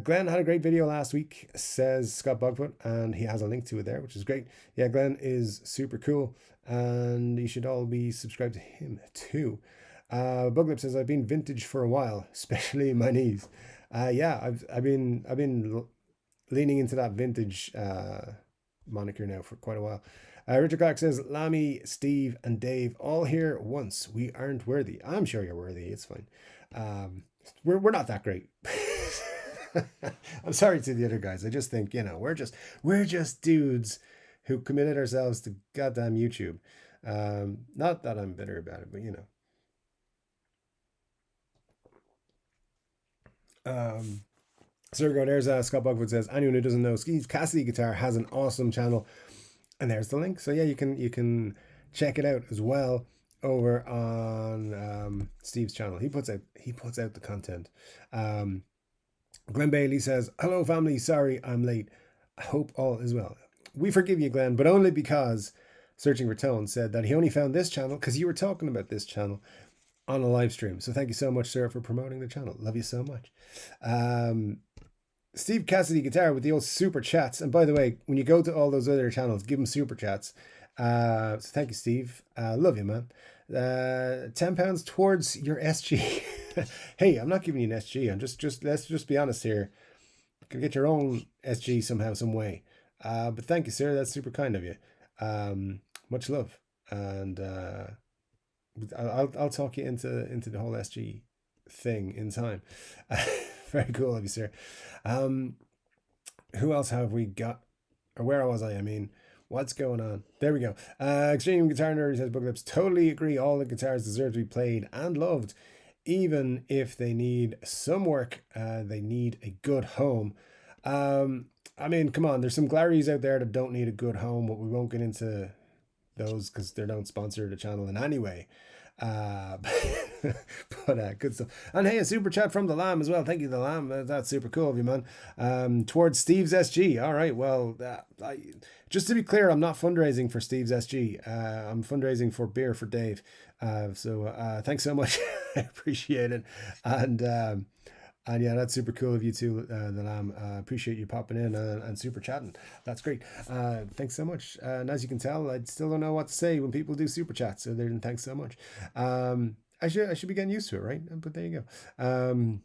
Speaker 1: Glenn had a great video last week, says Scott Bogfoot, and he has a link to it there, which is great. Yeah, Glenn is super cool, and you should all be subscribed to him too. Buglip says, I've been vintage for a while, especially my knees. Yeah, I've been leaning into that vintage moniker now for quite a while. Richard Clark says, Lammy, Steve, and Dave all here once. We aren't worthy. I'm sure you're worthy. It's fine. We're not that great. I'm sorry to the other guys. I just think we're just dudes who committed ourselves to goddamn YouTube. Not that I'm bitter about it, but so there we go. There's Scott Bogwood says, anyone who doesn't know, Steve Cassidy Guitar has an awesome channel, and there's the link. So yeah, you can check it out as well over on Steve's channel. He puts out the content. Glenn Bailey says, hello family, sorry I'm late, I hope all is well. We forgive you, Glenn, but only because Searching for Tone said that he only found this channel because you were talking about this channel on a live stream. So thank you so much, sir, for promoting the channel. Love you so much. Steve Cassidy Guitar with the old super chats. And by the way, when you go to all those other channels, give them super chats. So thank you, Steve. Love you, man. £10 towards your SG. Hey, I'm not giving you an SG. I'm just let's just be honest here. You can get your own SG somehow, some way. But thank you, sir. That's super kind of you. Much love. And I'll talk you into the whole SG thing in time. Very cool of you, sir. Who else have we got? Or where was I? I mean, what's going on? There we go. Extreme Guitar Nerd says, Booklips, totally agree. All the guitars deserve to be played and loved. Even if they need some work, they need a good home. I mean, come on. There's some Glaries out there that don't need a good home, but we won't get into those because they don't sponsor the channel in any way. But good stuff. And hey, a super chat from the Lamb as well. Thank you, the Lamb. That's super cool of you, man. Towards Steve's SG. All right. Well, just to be clear, I'm not fundraising for Steve's SG. I'm fundraising for beer for Dave. So thanks so much. I appreciate it. And And yeah, that's super cool of you too, the Lamb. Appreciate you popping in and super chatting. That's great. Thanks so much. And as you can tell, I still don't know what to say when people do super chats. So then, thanks so much. I should be getting used to it, right? But there you go.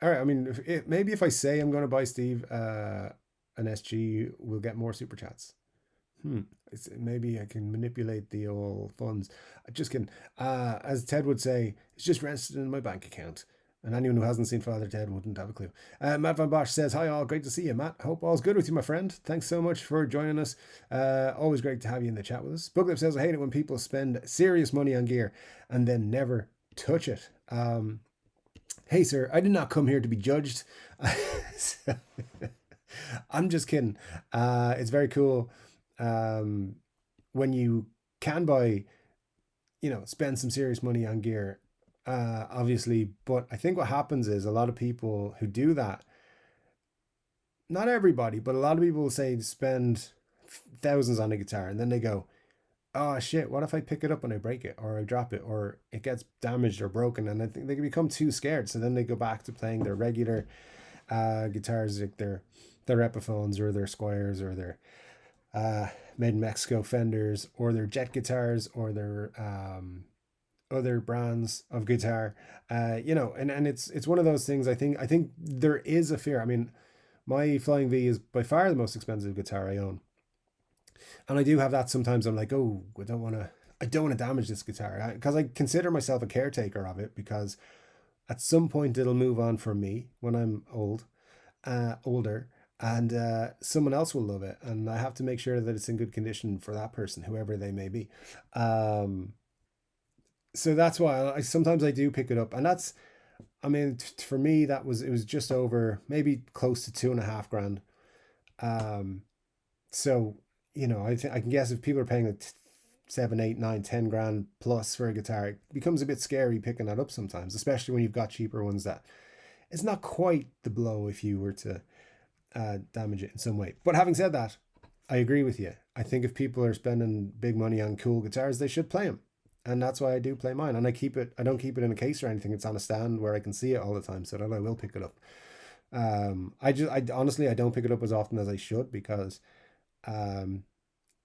Speaker 1: All right. I mean, maybe if I say I'm going to buy Steve an SG, we'll get more super chats. Hmm. Maybe I can manipulate the old funds. I just can, as Ted would say, it's just rested in my bank account. And anyone who hasn't seen Father Ted wouldn't have a clue. Matt Van Bosch says, "Hi all, great to see you, Matt. Hope all's good with you, my friend. Thanks so much for joining us. Always great to have you in the chat with us." Booklip says, "I hate it when people spend serious money on gear and then never touch it." Hey, sir, I did not come here to be judged. I'm just kidding. It's very cool um, when you can buy, spend some serious money on gear, obviously. But I think what happens is a lot of people who do that, not everybody, but a lot of people will say spend thousands on a guitar and then they go, oh shit, what if I pick it up and I break it or I drop it or it gets damaged or broken? And I think they can become too scared. So then they go back to playing their regular guitars, like their Epiphones or their Squires or their made in Mexico Fenders or their jet guitars or their other brands of guitar. And it's one of those things. I think there is a fear. I mean, my Flying V is by far the most expensive guitar I own, and I do have that sometimes. I'm like, oh, I don't want to damage this guitar because I consider myself a caretaker of it because at some point it'll move on from me when I'm older, and someone else will love it, and I have to make sure that it's in good condition for that person, whoever they may be. Um, so that's why sometimes I do pick it up, and that's, I mean, for me it was just over maybe close to 2.5 grand. Um, so I can guess if people are paying like 7, 8, 9, 10 grand plus for a guitar, it becomes a bit scary picking that up sometimes, especially when you've got cheaper ones that it's not quite the blow if you were to damage it in some way. But having said that, I agree with you. I think if people are spending big money on cool guitars, they should play them. And that's why I do play mine. And I don't keep it in a case or anything. It's on a stand where I can see it all the time so that I will pick it up. I honestly, I don't pick it up as often as I should because um,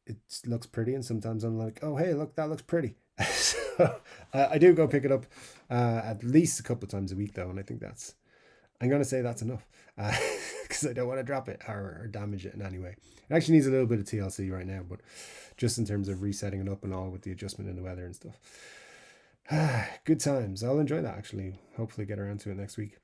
Speaker 1: it looks pretty. And sometimes I'm like, oh, hey, look, that looks pretty. So I do go pick it up at least a couple of times a week though. And I think I'm going to say that's enough because I don't want to drop it or damage it in any way. It actually needs a little bit of TLC right now, but just in terms of resetting it up and all with the adjustment in the weather and stuff. Good times. I'll enjoy that actually. Hopefully get around to it next week.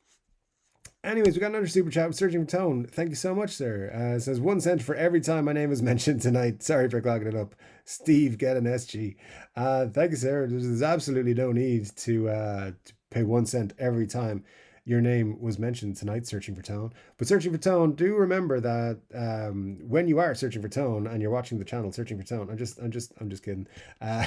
Speaker 1: Anyways, we got another super chat with Searching for Tone. Thank you so much, sir. It says 1 cent for every time my name is mentioned tonight. Sorry for clogging it up. Steve, get an SG. Thank you, sir. There's absolutely no need to pay 1 cent every time your name was mentioned tonight, Searching for Tone. But Searching for Tone, do remember that when you are searching for Tone and you're watching the channel Searching for Tone, I'm just kidding. Uh,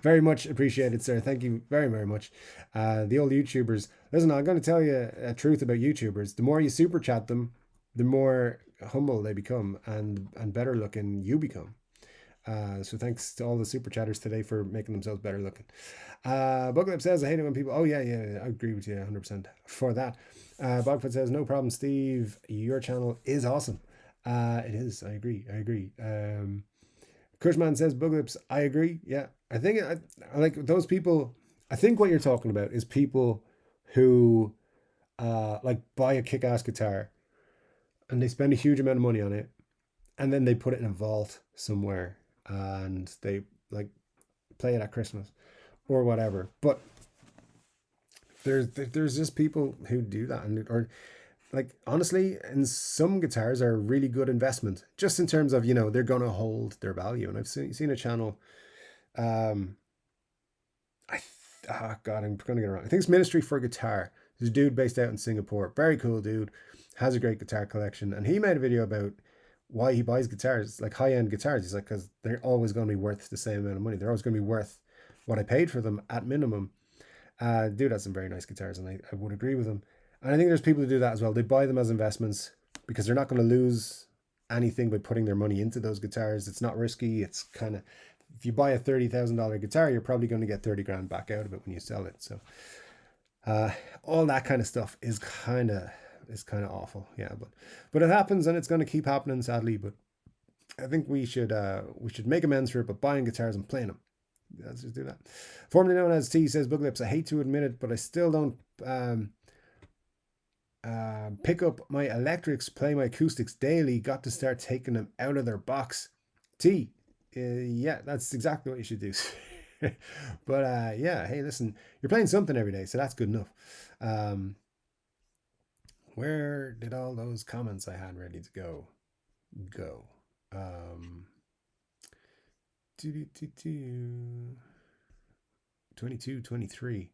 Speaker 1: very much appreciated, sir. Thank you very, very much. The old YouTubers. Listen, I'm going to tell you a truth about YouTubers. The more you super chat them, the more humble they become and better looking you become. So thanks to all the super chatters today for making themselves better looking. Booklip says, I hate it when people, oh yeah, I agree with you 100% for that. Bogfoot says, no problem, Steve. Your channel is awesome. It is. I agree. Cushman says, Booglips, I agree. Yeah. I think I like those people. I think what you're talking about is people who like buy a kick-ass guitar and they spend a huge amount of money on it and then they put it in a vault somewhere and they like play it at Christmas or whatever. But there's just people who do that, and or like honestly, and some guitars are a really good investment just in terms of they're gonna hold their value. And I've seen a channel. Um, oh god, I'm gonna get it wrong. I think it's Ministry for Guitar. There's a dude based out in Singapore, very cool dude, has a great guitar collection, and he made a video about why he buys guitars, like high end guitars. He's like, because they're always going to be worth the same amount of money. They're always going to be worth what I paid for them at minimum. Dude has some very nice guitars, and I would agree with him. And I think there's people who do that as well. They buy them as investments because they're not going to lose anything by putting their money into those guitars. It's not risky. It's kind of, if you buy a $30,000 guitar, you're probably going to get 30 grand back out of it when you sell it. So Uh, all that kind of stuff is kind of awful. Yeah, but it happens and it's going to keep happening sadly. But I think we should make amends for it by buying guitars and playing them. Let's just do that. Formerly known as T says Booglips. I hate to admit it, but I still don't pick up my electrics, play my acoustics daily. Got to start taking them out of their box. T, yeah, that's exactly what you should do. But yeah, hey, listen, you're playing something every day, so that's good enough. Um, where did all those comments I had ready to go? Um, 22, 23.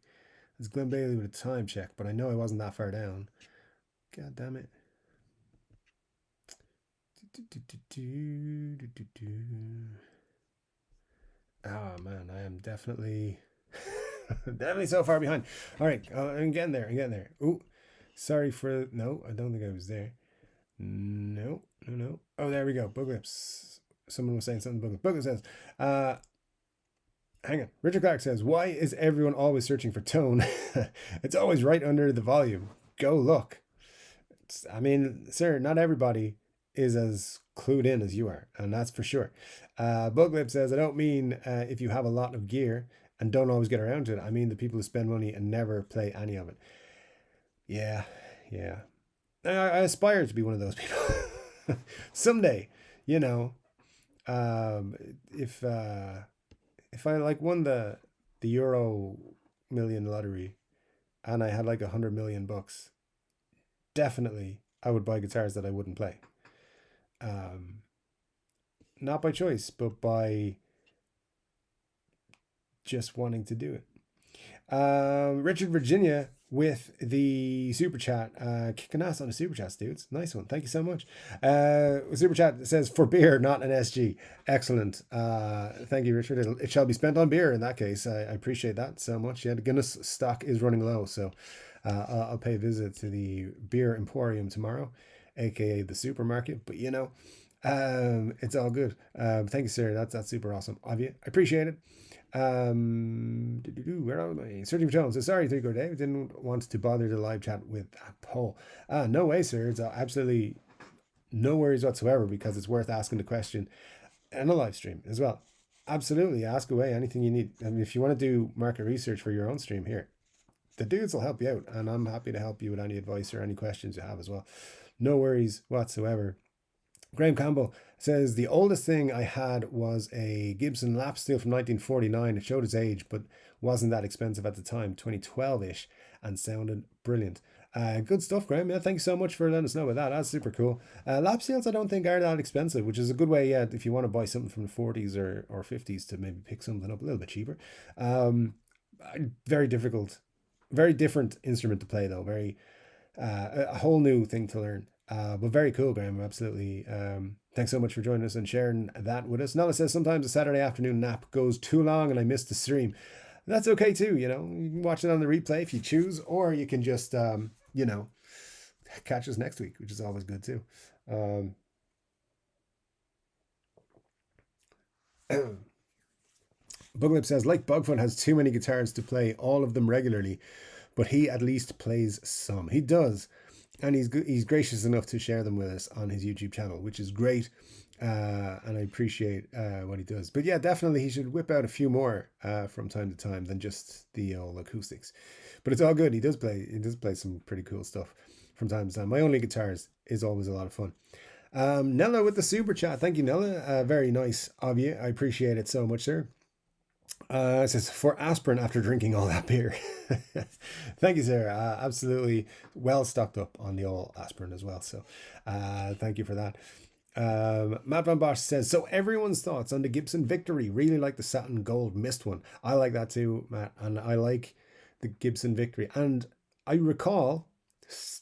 Speaker 1: It's Glenn Bailey with a time check, but I know I wasn't that far down. God damn it. Oh man, I am definitely definitely so far behind. All right, I'm getting there. I'm getting there. Ooh, sorry for no. I don't think I was there. No, no, no. Oh, there we go. Booglips. Someone was saying something. Booglips says, uh, hang on. Richard Clark says, why is everyone always searching for tone? It's always right under the volume. Go look. I mean, sir, not everybody is as clued in as you are, and that's for sure. Booglip says, I don't mean if you have a lot of gear and don't always get around to it. I mean the people who spend money and never play any of it. Yeah, yeah. I aspire to be one of those people. Someday, you know, um, if I like won the Euro million lottery and I had like 100 million bucks, definitely I would buy guitars that I wouldn't play. Um, not by choice, but by just wanting to do it. Richard Virginia with the super chat, kicking ass on the super chats, dudes. Nice one. Thank you so much. Super chat says for beer, not an SG. Excellent. Thank you, Richard. It shall be spent on beer in that case. I appreciate that so much. Yeah, the Guinness stock is running low, so I'll pay a visit to the beer emporium tomorrow, aka the supermarket. But you know, it's all good. Thank you, sir. That's super awesome of you. I appreciate it. Where am I? Searching for Jones. So sorry, Three Dave. Didn't want to bother the live chat with that poll. No way, sir. It's absolutely no worries whatsoever because it's worth asking the question and a live stream as well. Absolutely, ask away anything you need. I mean, if you want to do market research for your own stream here, the dudes will help you out, and I'm happy to help you with any advice or any questions you have as well. No worries whatsoever. Graham Campbell says the oldest thing I had was a Gibson lap steel from 1949. It showed its age, but wasn't that expensive at the time, 2012-ish, and sounded brilliant. Good stuff, Graham. Yeah, thank you so much for letting us know about that. That's super cool. Lap steels I don't think are that expensive, which is a good way, yeah, if you want to buy something from the 40s or 50s to maybe pick something up a little bit cheaper. Um, very difficult, very different instrument to play though. Very a whole new thing to learn. But very cool, Graham. Absolutely. Thanks so much for joining us and sharing that with us. Nella says sometimes a Saturday afternoon nap goes too long and I miss the stream. That's okay too. You know, you can watch it on the replay if you choose, or you can just, you know, catch us next week, which is always good too. Buglip says, like Bugfoot has too many guitars to play all of them regularly, but he at least plays some. He does, and he's gracious enough to share them with us on his YouTube channel, which is great, and I appreciate what he does. But yeah, definitely he should whip out a few more from time to time than just the old acoustics. But it's all good. He does play some pretty cool stuff from time to time. My only guitars is always a lot of fun. Nella with the super chat. Thank you, Nella. Very nice of you. I appreciate it so much, sir. It says for aspirin after drinking all that beer. Thank you, sir. Absolutely well stocked up on the old aspirin as well. So thank you for that. Matt Van Bosch says, so everyone's thoughts on the Gibson Victory. Really like the satin gold mist one. I like that too, Matt. And I like the Gibson Victory. And I recall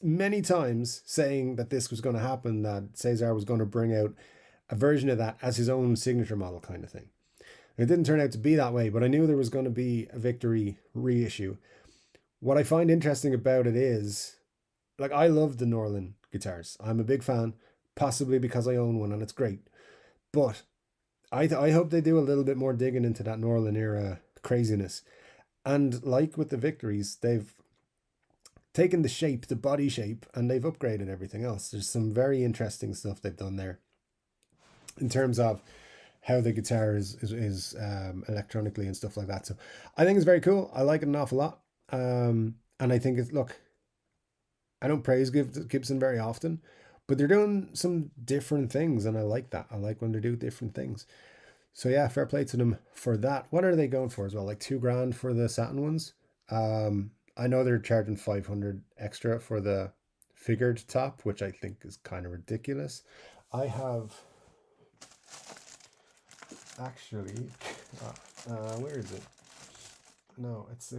Speaker 1: many times saying that this was going to happen, that Cesar was going to bring out a version of that as his own signature model kind of thing. It didn't turn out to be that way, but I knew there was going to be a Victory reissue. What I find interesting about it is, like, I love the Norlin guitars. I'm a big fan, possibly because I own one and it's great. But I hope they do a little bit more digging into that Norlin era craziness. And like with the Victories, they've taken the shape, the body shape, and they've upgraded everything else. There's some very interesting stuff they've done there in terms of how the guitar is electronically and stuff like that. So I think it's very cool. I like it an awful lot. And I think it's, look, I don't praise Gibson very often, but they're doing some different things, and I like that. I like when they do different things. So yeah, fair play to them for that. What are they going for as well? Like 2 grand for the satin ones. I know they're charging 500 extra for the figured top, which I think is kind of ridiculous. I have actually, where is it? No, it's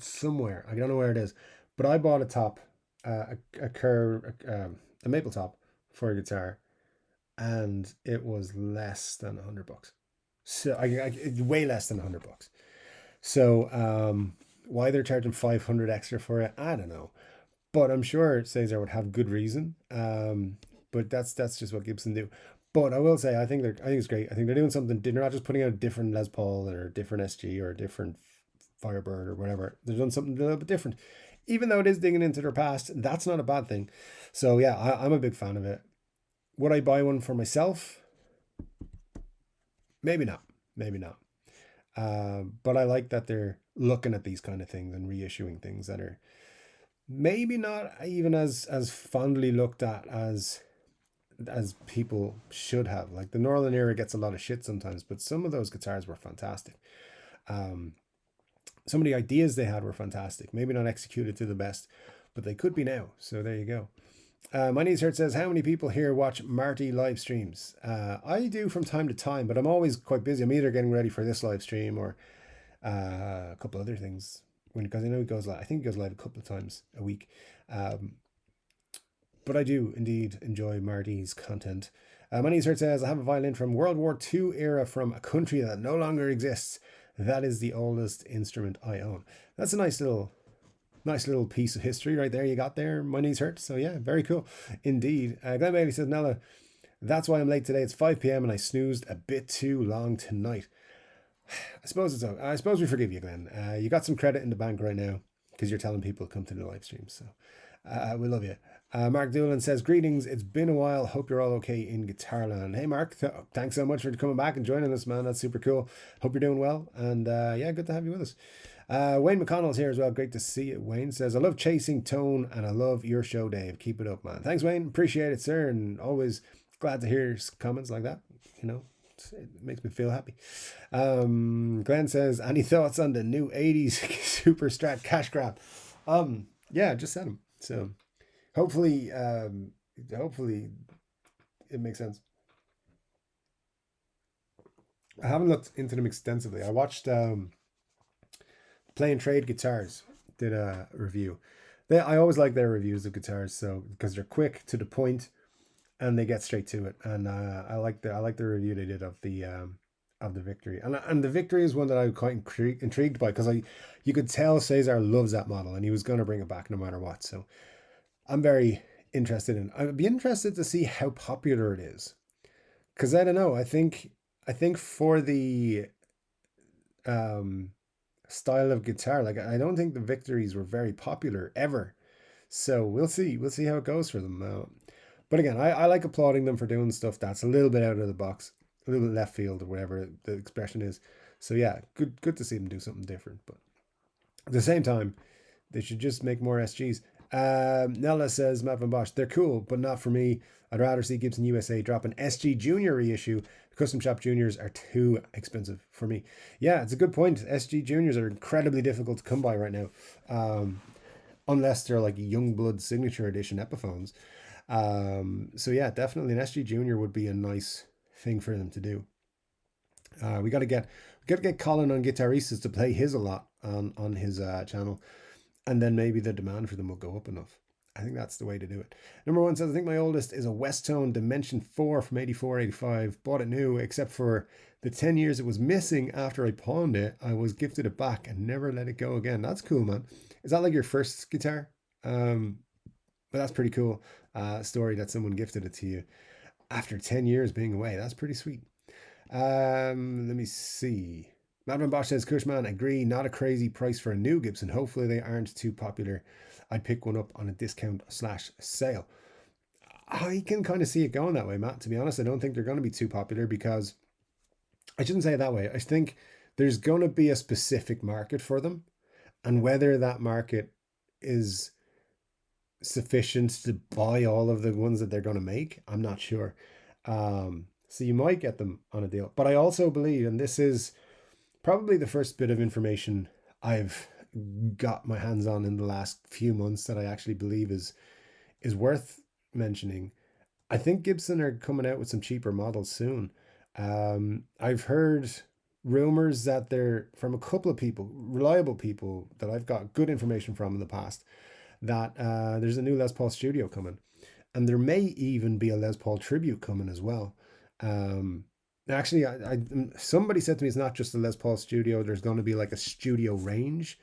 Speaker 1: somewhere. I don't know where it is, but I bought a top, a curve, a maple top for a guitar, and it was less than $100. So way less than $100. So why they're charging 500 extra for it, I don't know. But I'm sure Cesar would have good reason. But that's just what Gibson do. But I will say, I think it's great. I think they're doing something. They're not just putting out a different Les Paul or a different SG or a different Firebird or whatever. They're doing something a little bit different. Even though it is digging into their past, that's not a bad thing. So yeah, I'm a big fan of it. Would I buy one for myself? Maybe not. Maybe not. But I like that they're looking at these kind of things and reissuing things that are maybe not even as fondly looked at as people should have. Like the Northern era gets a lot of shit sometimes, but some of those guitars were fantastic. Some of the ideas they had were fantastic. Maybe not executed to the best, but they could be now. So there you go. My Knees Hurt says, how many people here watch Marty live streams? I do from time to time, but I'm always quite busy. I'm either getting ready for this live stream or a couple other things. Because I know he goes live. I think he goes live a couple of times a week. But I do indeed enjoy Marty's content. My Knees Hurt says, I have a violin from World War II era from a country that no longer exists. That is the oldest instrument I own. That's a nice little piece of history right there you got there. My Knees Hurt. So yeah, very cool indeed. Glenn Bailey says, Nella, that's why I'm late today. It's 5 p.m. and I snoozed a bit too long tonight. I suppose it's okay. I suppose we forgive you, Glenn. You got some credit in the bank right now because you're telling people to come to the live stream. So we love you. Mark Doolan says, greetings. It's been a while. Hope you're all okay in Guitarland. Hey, Mark. Thanks so much for coming back and joining us, man. That's super cool. Hope you're doing well. And yeah, good to have you with us. Wayne McConnell's here as well. Great to see you. Wayne says, I love chasing tone and I love your show, Dave. Keep it up, man. Thanks, Wayne. Appreciate it, sir. And always glad to hear comments like that. You know, it makes me feel happy. Glenn says, any thoughts on the new 80s Super Strat cash grab? Yeah, just said them. So hopefully it makes sense. I haven't looked into them extensively. I watched Play and Trade Guitars did a review. I always like their reviews of guitars, so because they're quick to the point and they get straight to it. And I like the review they did of the Victory, and the Victory is one that I'm quite intrigued by because you could tell Cesar loves that model and he was going to bring it back no matter what. So I'm very interested in. I'd be interested to see how popular it is, because I don't know. I think for the style of guitar, like I don't think the Victories were very popular ever. So we'll see. We'll see how it goes for them. But again, I like applauding them for doing stuff that's a little bit out of the box, a little bit left field or whatever the expression is. So yeah, good to see them do something different. But at the same time, they should just make more SGs. Nella says, Matt Van Bosch, they're cool, but not for me. I'd rather see Gibson USA drop an SG Junior reissue. Custom Shop Juniors are too expensive for me. Yeah, it's a good point. SG Juniors are incredibly difficult to come by right now. Unless they're like Youngblood Signature Edition Epiphones. So yeah, definitely an SG Junior would be a nice thing for them to do. We got to get Colin on Guitaristas to play his a lot on his channel, and then maybe the demand for them will go up enough. I think that's the way to do it. Number one says, I think my oldest is a Westone Dimension 4 from 84, 85. Bought it new, except for the 10 years it was missing after I pawned it. I was gifted it back and never let it go again. That's cool, man. Is that like your first guitar? But that's pretty cool. Story that someone gifted it to you after 10 years being away. That's pretty sweet. Let me see. Madman Bosch says, Cushman, agree, not a crazy price for a new Gibson. Hopefully they aren't too popular. I'd pick one up on a discount slash sale. I can kind of see it going that way, Matt. To be honest, I don't think they're going to be too popular because I shouldn't say it that way. I think there's going to be a specific market for them, and whether that market is sufficient to buy all of the ones that they're going to make, I'm not sure. So you might get them on a deal, but I also believe, and this is probably the first bit of information I've got my hands on in the last few months that I actually believe is worth mentioning. I think Gibson are coming out with some cheaper models soon. I've heard rumors that they're from a couple of people, reliable people that I've got good information from in the past, that there's a new Les Paul studio coming, and there may even be a Les Paul tribute coming as well. Um, Actually, somebody said to me it's not just a Les Paul studio. There's going to be like a studio range,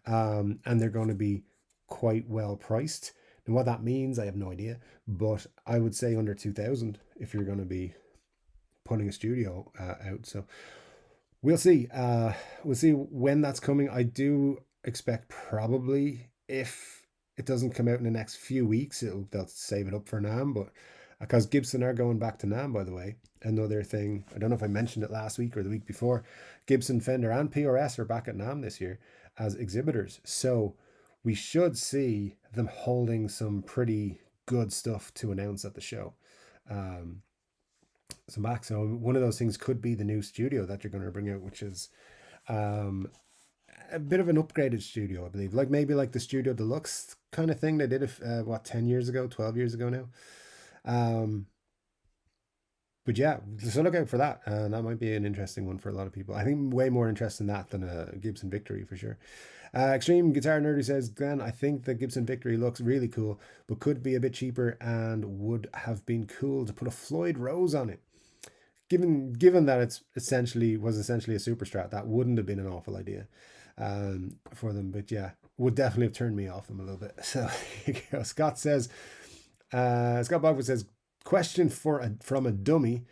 Speaker 1: and they're going to be quite well priced. And what that means, I have no idea. But I would say under 2,000 if you're going to be putting a studio out. So we'll see. We'll see when that's coming. I do expect probably if it doesn't come out in the next few weeks, they'll save it up for NAMM. But because Gibson are going back to NAMM, by the way, another thing. I don't know if I mentioned it last week or the week before. Gibson, Fender, and PRS are back at NAMM this year as exhibitors. So we should see them holding some pretty good stuff to announce at the show. Um, so Max, so one of those things could be the new studio that you're going to bring out, which is um, a bit of an upgraded studio, I believe. Like maybe like the Studio Deluxe kind of thing they did, 10 years ago, 12 years ago now. Um, but yeah, so look out for that. That might be an interesting one for a lot of people. I think way more interesting that than a Gibson Victory for sure. Extreme Guitar Nerdy says, Glenn, I think the Gibson Victory looks really cool, but could be a bit cheaper and would have been cool to put a Floyd Rose on it. Given that it's essentially a super strat, that wouldn't have been an awful idea for them. But yeah, would definitely have turned me off them a little bit. So Scott says, Scott Bogford says, question from a dummy: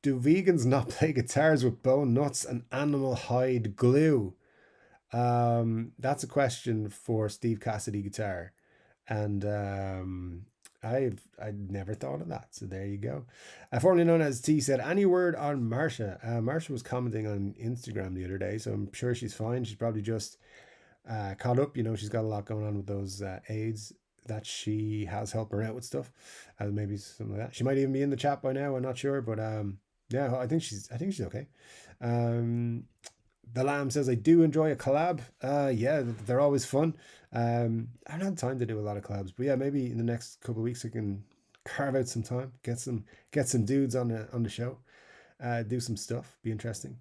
Speaker 1: do vegans not play guitars with bone nuts and animal hide glue? That's a question for Steve Cassidy Guitar, and I'd never thought of that. So there you go. Formerly known as T said, any word on Marsha? Marsha was commenting on Instagram the other day, so I'm sure she's fine. She's probably just caught up. You know, she's got a lot going on with those aids that she has helped her out with stuff. Maybe something like that. She might even be in the chat by now. I'm not sure, but yeah, I think she's okay. The Lamb says, I do enjoy a collab. Yeah, they're always fun. I haven't had time to do a lot of collabs, but yeah, maybe in the next couple of weeks I can carve out some time, get some dudes on the show, do some stuff. Be interesting.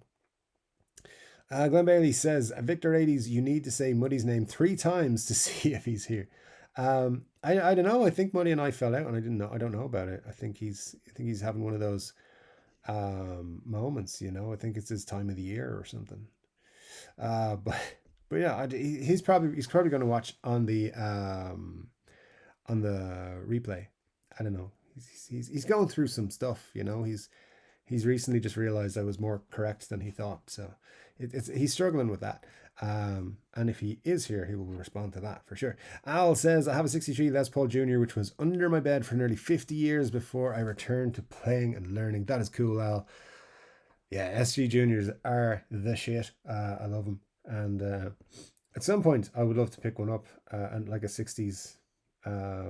Speaker 1: Glenn Bailey says, Victor 80s, you need to say Muddy's name 3 times to see if he's here. I don't know. I think Muddy and I fell out, and I don't know about it. I think he's having one of those moments. You know, I think it's his time of the year or something. But yeah, he's probably going to watch on the replay. I don't know. He's going through some stuff. You know, he's recently just realized I was more correct than he thought. So he's struggling with that. And if he is here, he will respond to that for sure. Al says, I have a 63 Les Paul Jr., which was under my bed for nearly 50 years before I returned to playing and learning. That is cool, Al. Yeah, SG Juniors are the shit. I love them. And at some point, I would love to pick one up, and like a 60s,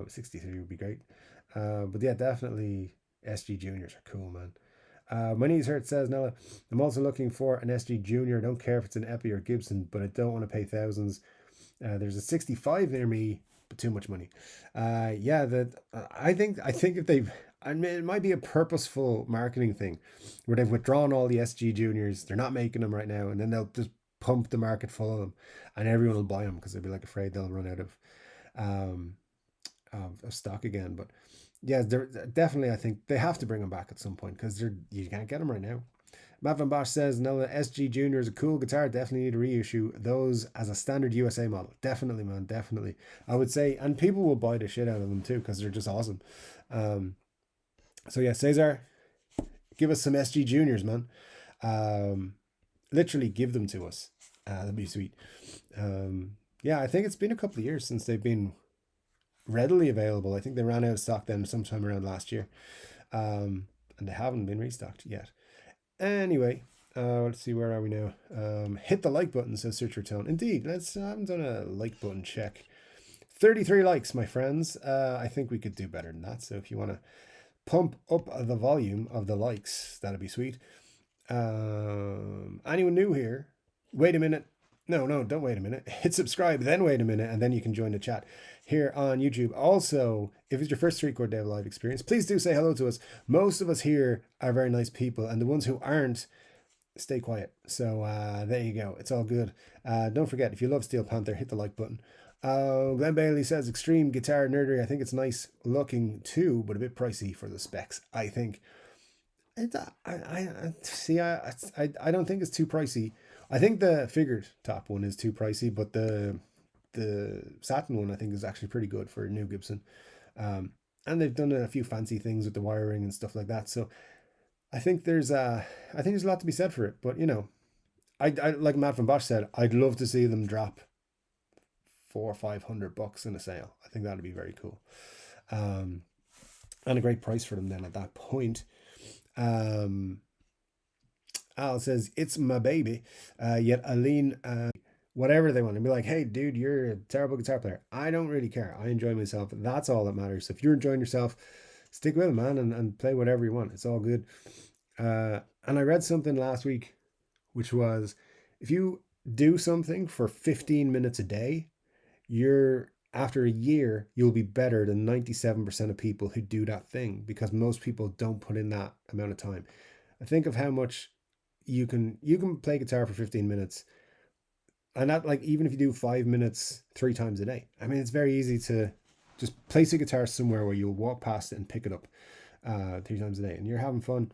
Speaker 1: 63 would be great. But yeah, definitely SG Juniors are cool, man. My knees hurt says, no, I'm also looking for an SG Junior. I don't care if it's an Epi or Gibson, but I don't want to pay thousands. There's a 65 near me, but too much money. Yeah, I think if they've, I mean, it might be a purposeful marketing thing where they've withdrawn all the SG Juniors. They're not making them right now, and then they'll just pump the market full of them, and everyone will buy them because they'll be like afraid they'll run out of stock again. But yeah, they're definitely, I think they have to bring them back at some point because you can't get them right now. Matt Van Bosch says, no, the SG Junior is a cool guitar. Definitely need to reissue those as a standard USA model. Definitely, man. Definitely. I would say, and people will buy the shit out of them too because they're just awesome. So yeah, Cesar, give us some SG Juniors, man. literally give them to us. That'd be sweet. Yeah, I think it's been a couple of years since they've been readily available. I think they ran out of stock then sometime around last year, and they haven't been restocked yet. Anyway, let's see, where are we now? Hit the like button, says Search for Tone. Indeed, I haven't done a like button check. 33 likes, my friends. I think we could do better than that. So if you want to pump up the volume of the likes, that'd be sweet. Anyone new here? Wait a minute. No, don't wait a minute. Hit subscribe, then wait a minute, and then you can join the chat here on YouTube. Also, if it's your first 3-chord Dev Live experience, please do say hello to us. Most of us here are very nice people, and the ones who aren't, stay quiet. So there you go. It's all good. Don't forget, if you love Steel Panther, hit the like button. Glenn Bailey says, extreme guitar nerdery. I think it's nice looking too, but a bit pricey for the specs, I think. I don't think it's too pricey. I think the figured top one is too pricey, but the satin one I think is actually pretty good for a new Gibson. And they've done a few fancy things with the wiring and stuff like that. So I think there's a lot to be said for it. But you know, I like Matt from Bosch said, I'd love to see them drop $400 or $500 in a sale. I think that'd be very cool. And a great price for them then at that point. Al says, it's my baby. Yet Aline, whatever they want to be like, hey, dude, you're a terrible guitar player. I don't really care. I enjoy myself. That's all that matters. If you're enjoying yourself, stick with it, man, and play whatever you want. It's all good. And I read something last week, which was, if you do something for 15 minutes a day, after a year, you'll be better than 97% of people who do that thing, because most people don't put in that amount of time. I think of how much you can play guitar for 15 minutes, and that, like, even if you do 5 minutes 3 times a day, I mean, it's very easy to just place a guitar somewhere where you'll walk past it and pick it up 3 times a day, and you're having fun.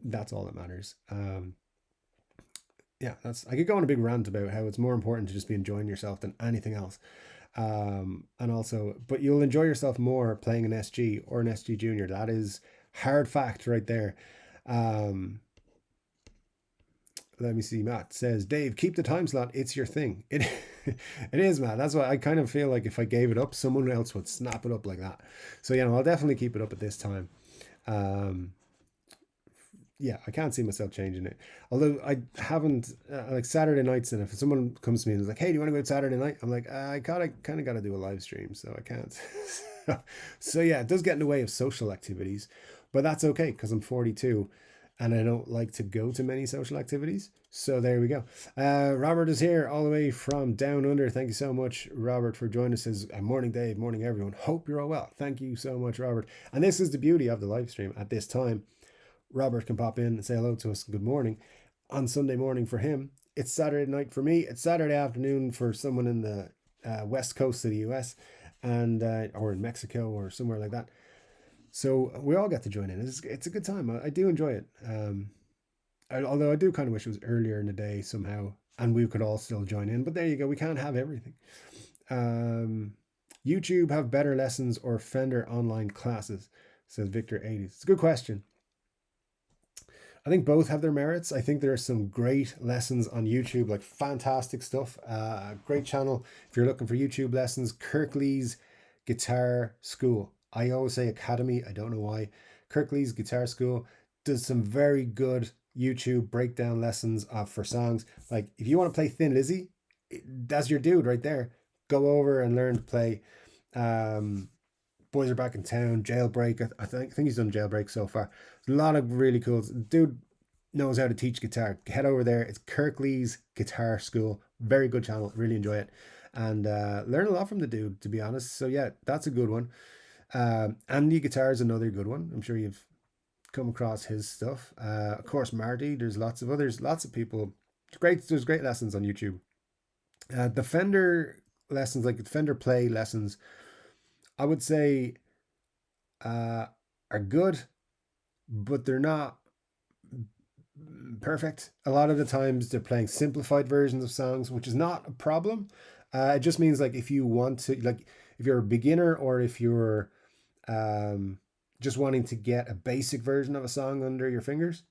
Speaker 1: That's all that matters. Yeah, I could go on a big rant about how it's more important to just be enjoying yourself than anything else. And also, but you'll enjoy yourself more playing an SG or an SG Junior. That is hard fact right there. Let me see. Matt says, Dave, keep the time slot. It's your thing. It is, Matt. That's why I kind of feel like if I gave it up, someone else would snap it up like that. So, you know, I'll definitely keep it up at this time. Yeah, I can't see myself changing it. Although I haven't, like Saturday nights, and if someone comes to me and is like, hey, do you want to go out Saturday night? I'm like, I kind of got to do a live stream, so I can't. So yeah, it does get in the way of social activities, but that's okay because I'm 42 and I don't like to go to many social activities. So there we go. Robert is here all the way from down under. Thank you so much, Robert, for joining us. Says, morning, Dave. Morning, everyone. Hope you're all well. Thank you so much, Robert. And this is the beauty of the live stream at this time. Robert can pop in and say hello to us. Good morning on Sunday morning for him. It's Saturday night for me. It's Saturday afternoon for someone in the west coast of the US, and or in Mexico or somewhere like that. So we all get to join in. It's a good time. I do enjoy it. Although I do kind of wish it was earlier in the day somehow, and we could all still join in. But there you go. We can't have everything. YouTube have better lessons or Fender online classes, says Victor 80s. It's a good question. I think both have their merits. I think there are some great lessons on YouTube, like fantastic stuff. Great channel if you're looking for YouTube lessons. Kirkley's Guitar School. I always say Academy. I don't know why. Kirkley's Guitar School does some very good YouTube breakdown lessons for songs. Like if you want to play Thin Lizzy, that's your dude right there. Go over and learn to play Boys Are Back in Town, Jailbreak. I think he's done Jailbreak so far. There's a lot of really cool. Dude knows how to teach guitar. Head over there. It's Kirkley's Guitar School. Very good channel. Really enjoy it. And learn a lot from the dude, to be honest. So yeah, that's a good one. Andy Guitar is another good one. I'm sure you've come across his stuff. Of course, Marty. There's lots of others. Lots of people. There's great lessons on YouTube. The Fender lessons, like Fender Play lessons, I would say are good, but they're not perfect. A lot of the times they're playing simplified versions of songs, which is not a problem. It just means like if you want to, like if you're a beginner or if you're just wanting to get a basic version of a song under your fingers,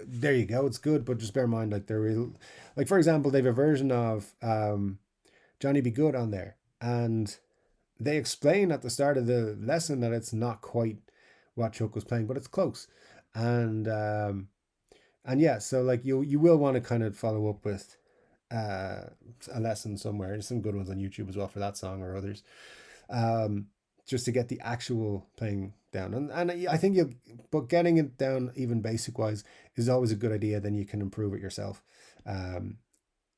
Speaker 1: there you go. It's good, but just bear in mind, like they're real. Like for example, they have a version of Johnny Be Good on there, and they explain at the start of the lesson that it's not quite what Chuck was playing, but it's close. And and yeah, so like you will want to kind of follow up with uh, a lesson somewhere. There's some good ones on YouTube as well for that song or others, um, just to get the actual playing down. And I think you, but getting it down even basic wise is always a good idea. Then you can improve it yourself, um,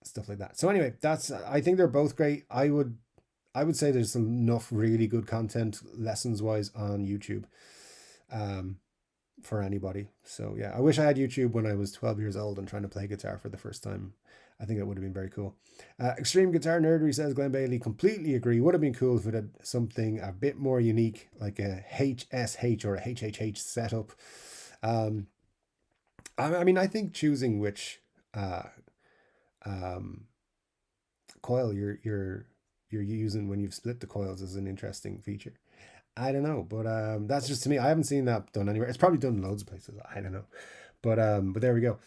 Speaker 1: stuff like that. So anyway, that's I think they're both great. I would say there's enough really good content lessons wise on YouTube. Um, for anybody. So yeah, I wish I had YouTube when I was 12 years old and trying to play guitar for the first time. I think that would have been very cool. Extreme Guitar Nerdery says Glenn Bailey, completely agree. Would have been cool if it had something a bit more unique, like a HSH or a HHH setup. Um, I mean, I think choosing which uh, um, coil you're using when you've split the coils is an interesting feature. I don't know, but that's just to me. I haven't seen that done anywhere. It's probably done in loads of places. I don't know, but there we go.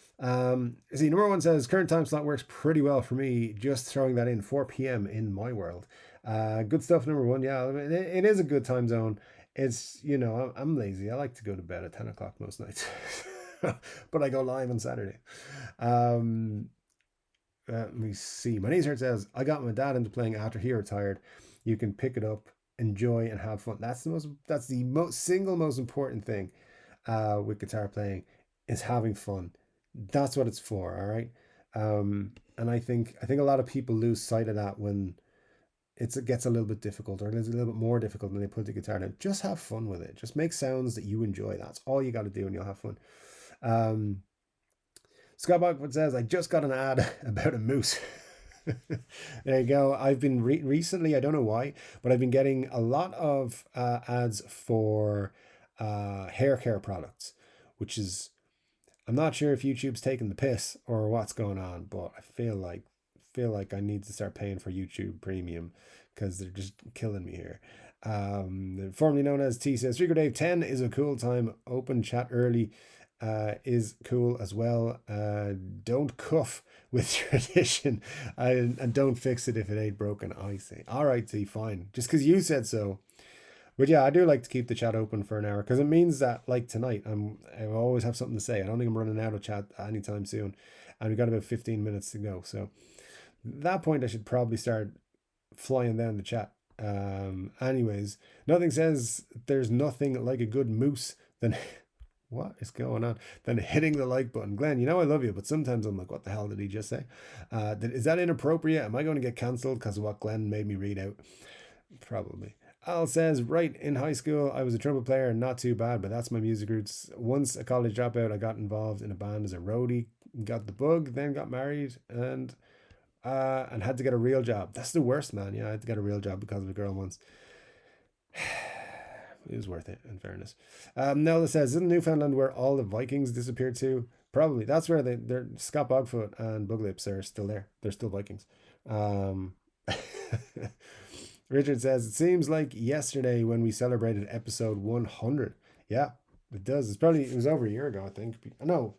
Speaker 1: See, number one says current time slot works pretty well for me. Just throwing that in 4 p.m. in my world. Good stuff. Number one, yeah, I mean, it is a good time zone. It's I'm lazy. I like to go to bed at 10 o'clock most nights, but I go live on Saturday. Um, Let me see. My niece says I got my dad into playing after he retired. You can pick it up, enjoy, and have fun. That's the most single most important thing with guitar playing is having fun. That's what it's for. All right. And I think a lot of people lose sight of that when it gets a little bit difficult or it's a little bit more difficult when they put the guitar down. Just have fun with it. Just make sounds that you enjoy. That's all you got to do, and you'll have fun. Um, Scott Buckwood says, I just got an ad about a moose. There you go. I've been recently, I don't know why, but I've been getting a lot of ads for hair care products, which is, I'm not sure if YouTube's taking the piss or what's going on, but I feel like I need to start paying for YouTube Premium because they're just killing me here. Formerly known as T says, Rico Dave 10 is a cool time. Open chat early is cool as well. Don't cuff with tradition and don't fix it if it ain't broken. I say, all right, T, fine. Just because you said so. But yeah, I do like to keep the chat open for an hour because it means that, like tonight, I always have something to say. I don't think I'm running out of chat anytime soon, and we've got about 15 minutes to go. So at that point, I should probably start flying down the chat. Anyways, nothing says there's nothing like a good moose than what is going on? Then hitting the like button. Glenn, I love you, but sometimes I'm like, what the hell did he just say? Is that inappropriate? Am I going to get cancelled because of what Glenn made me read out? Probably. Al says, right, in high school, I was a trumpet player and not too bad, but that's my music roots. Once a college dropout, I got involved in a band as a roadie, got the bug, then got married and had to get a real job. That's the worst, man. Yeah, I had to get a real job because of a girl once. It was worth it, in fairness. Nella says, isn't Newfoundland where all the Vikings disappeared to? Probably. That's where they're Scott Bogfoot and Buglips are still there. They're still Vikings. Um, Richard says, it seems like yesterday when we celebrated episode 100. Yeah, it does. It was over a year ago, I think. No,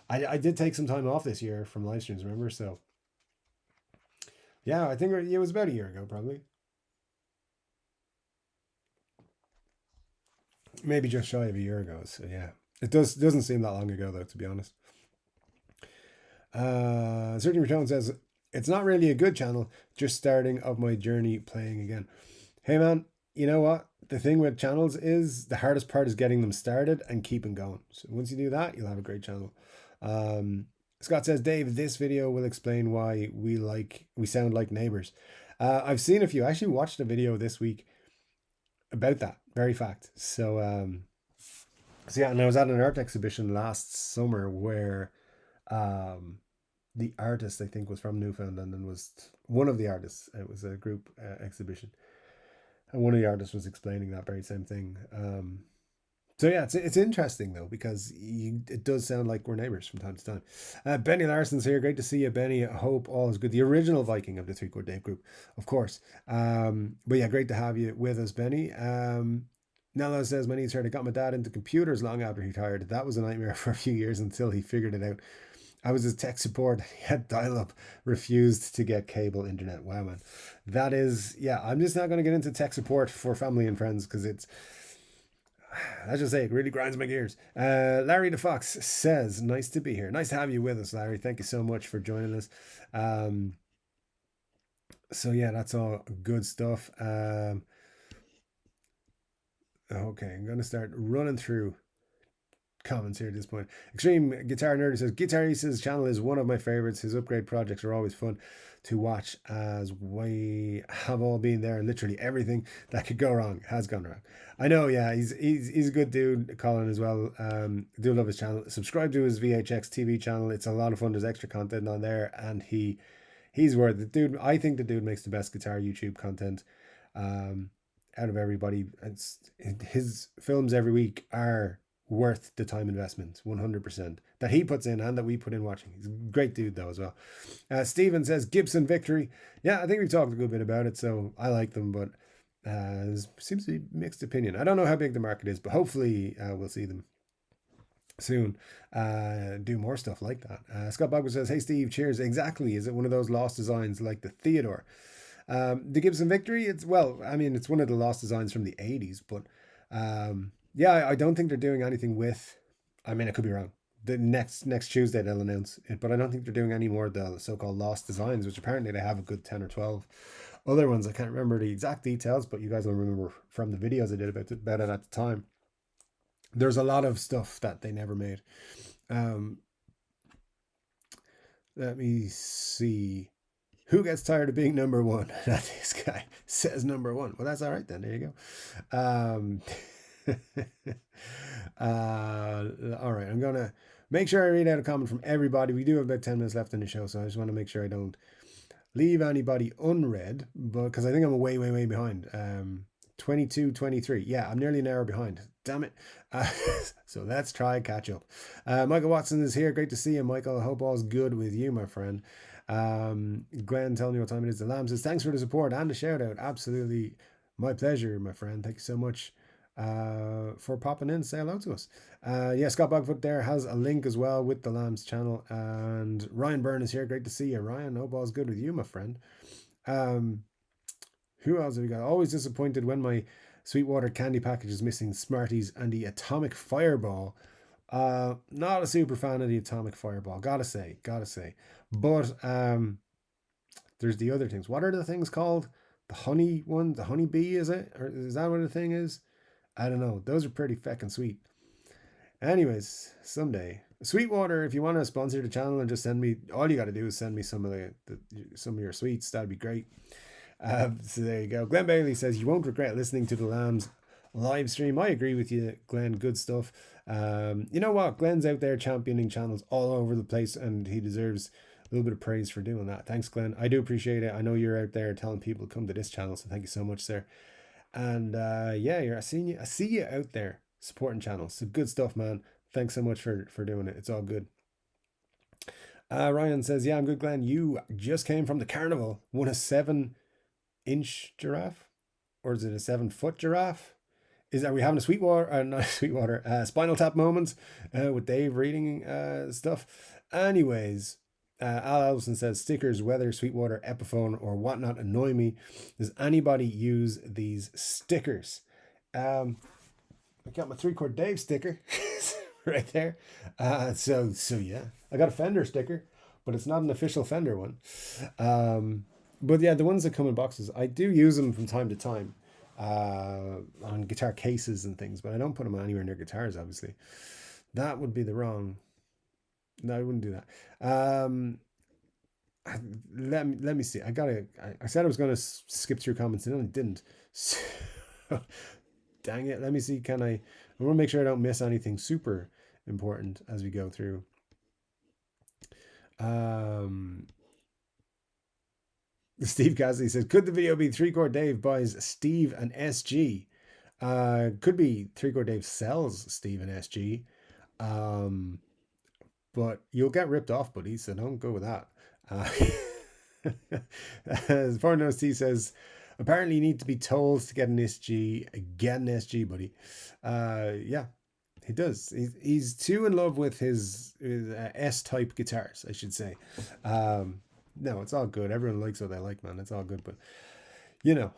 Speaker 1: I did take some time off this year from live streams, remember? So, yeah, I think it was about a year ago, probably. Maybe just shy of a year ago. So, yeah. Doesn't seem that long ago, though, to be honest. Certainly Return says, it's not really a good channel, just starting of my journey playing again. Hey man, you know what? The thing with channels is the hardest part is getting them started and keeping going. So once you do that, you'll have a great channel. Scott says, Dave, this video will explain why we sound like neighbors. I've seen a few. I actually watched a video this week about that very fact. So yeah, and I was at an art exhibition last summer where um, the artist I think was from Newfoundland and was one of the artists. It was a group exhibition, and one of the artists was explaining that very same thing. So yeah, it's interesting though because it does sound like we're neighbors from time to time. Benny Larson's here. Great to see you, Benny. I hope all is good. The original Viking of the Three Chord Dave group, of course. But yeah, great to have you with us, Benny. Nello says, my niece heard I got my dad into computers long after he retired. That was a nightmare for a few years until he figured it out. I was his tech support. He had dial up, refused to get cable internet. Wow, man. That is, yeah, I'm just not going to get into tech support for family and friends because it's, let's just say, it really grinds my gears. Larry the Fox says, nice to be here. Nice to have you with us, Larry. Thank you so much for joining us. So, yeah, that's all good stuff. Okay, I'm going to start running through comments here at this point. Extreme Guitar Nerdy says Guitar Ace's channel is one of my favorites. His upgrade projects are always fun to watch, as we have all been there. Literally everything that could go wrong has gone wrong. I know, yeah, he's a good dude, Colin, as well. Do love his channel. Subscribe to his VHX TV channel. It's a lot of fun. There's extra content on there, and he's worth it, dude. I think the dude makes the best guitar YouTube content. Um, Out of everybody, his films every week are worth the time investment, 100%, that he puts in and that we put in watching. He's a great dude though as well. Steven says Gibson victory. Yeah, I think we've talked a good bit about it, so I like them, but there seems to be mixed opinion. I don't know how big the market is, but hopefully we'll see them soon do more stuff like that. Scott Bogler says, hey Steve, cheers. Exactly. Is it one of those lost designs like the Theodore? The Gibson Victory, it's, well, I mean, it's one of the lost designs from the 80s, but yeah, I don't think they're doing anything with, I mean, I could be wrong. The next Tuesday they'll announce it, but I don't think they're doing any more of the so-called lost designs, which apparently they have a good 10 or 12 other ones. I can't remember the exact details, but you guys will remember from the videos I did about it at the time. There's a lot of stuff that they never made. Let me see. Who gets tired of being number one? This guy says number one. Well, that's all right then. There you go. All right. I'm going to make sure I read out a comment from everybody. We do have about 10 minutes left in the show, so I just want to make sure I don't leave anybody unread, but because I think I'm way, way, way behind. 22, 23. Yeah, I'm nearly an hour behind. Damn it. So let's try catch up. Michael Watson is here. Great to see you, Michael. I hope all's good with you, my friend. Glenn telling me what time it is. The Lamb says, thanks for the support and the shout out. Absolutely my pleasure, my friend. Thank you so much for popping in. Say hello to us. Yeah, Scott Bogfoot there has a link as well with the Lamb's channel. And Ryan Byrne is here. Great to see you, Ryan. Hope all's good with you, my friend. Who else have we got? Always disappointed when my Sweetwater candy package is missing Smarties and the Atomic Fireball. Not a super fan of the Atomic Fireball, gotta say. But there's the other things. What are the things called? The honey one, the honey bee, is it? Or is that what the thing is? I don't know. Those are pretty feckin' sweet. Anyways, someday. Sweetwater, if you want to sponsor the channel and just send me, all you got to do is send me some of some of your sweets. That'd be great. So there you go. Glenn Bailey says, you won't regret listening to the Lambs live stream. I agree with you, Glenn. Good stuff. You know what? Glenn's out there championing channels all over the place, and he deserves a little bit of praise for doing that. Thanks, Glenn. I do appreciate it. I know you're out there telling people to come to this channel, so thank you so much, sir. And yeah, I see you out there supporting channels. So good stuff, man. Thanks so much for doing it. It's all good. Ryan says, yeah, I'm good, Glenn. You just came from the carnival. Won a 7-inch giraffe, or is it a 7-foot giraffe? Are we having a Sweetwater? Not Sweetwater. Spinal Tap moments with Dave reading stuff. Anyways, Al Ellison says, stickers, whether Sweetwater, Epiphone, or whatnot, annoy me. Does anybody use these stickers? I got my 3-chord Dave sticker right there. So yeah, I got a Fender sticker, but it's not an official Fender one. But yeah, the ones that come in boxes, I do use them from time to time on guitar cases and things, but I don't put them anywhere near guitars, obviously. That would be the wrong. No, I wouldn't do that. Let me see. I said I was gonna skip through comments and then I didn't. So, dang it. Let me see. I want to make sure I don't miss anything super important as we go through. Steve Cassidy says, could the video be 3-chord Dave buys Steve and SG? Could be 3-chord Dave sells Steve and SG. But you'll get ripped off, buddy, so don't go with that. As far as T says, Apparently, you need to be told to get an SG. Get an SG, buddy. Yeah, he does. He's too in love with his S-type guitars, I should say. Um, no, it's all good. Everyone likes what they like, man. It's all good. But you know,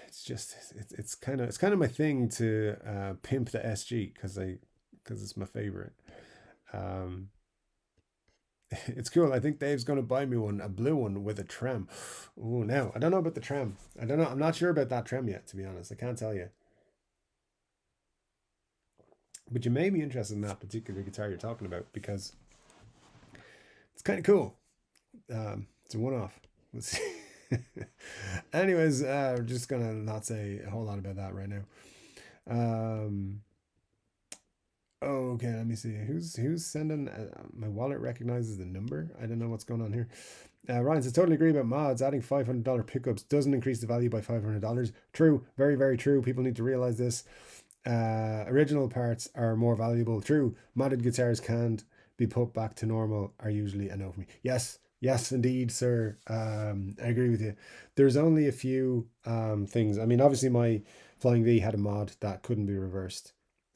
Speaker 1: it's just it's kind of my thing to pimp the SG because it's my favorite. Um, it's cool. I think Dave's going to buy me one, a blue one with a trem. Oh, now I don't know about the trem. I don't know. I'm not sure about that trem yet, to be honest. I can't tell you. But you may be interested in that particular guitar you're talking about because it's kind of cool. It's a one-off. Let's see. Anyways, we're just gonna not say a whole lot about that right now. Um, oh, okay. Let me see. Who's sending? My wallet recognizes the number. I don't know what's going on here. Ryan says, totally agree about mods. Adding $500 pickups doesn't increase the value by $500. True, very, very true. People need to realize this. Original parts are more valuable. True, modded guitars can't be put back to normal are usually a no for me. Yes, yes, indeed, sir. I agree with you. There's only a few things. I mean, obviously, my Flying V had a mod that couldn't be reversed.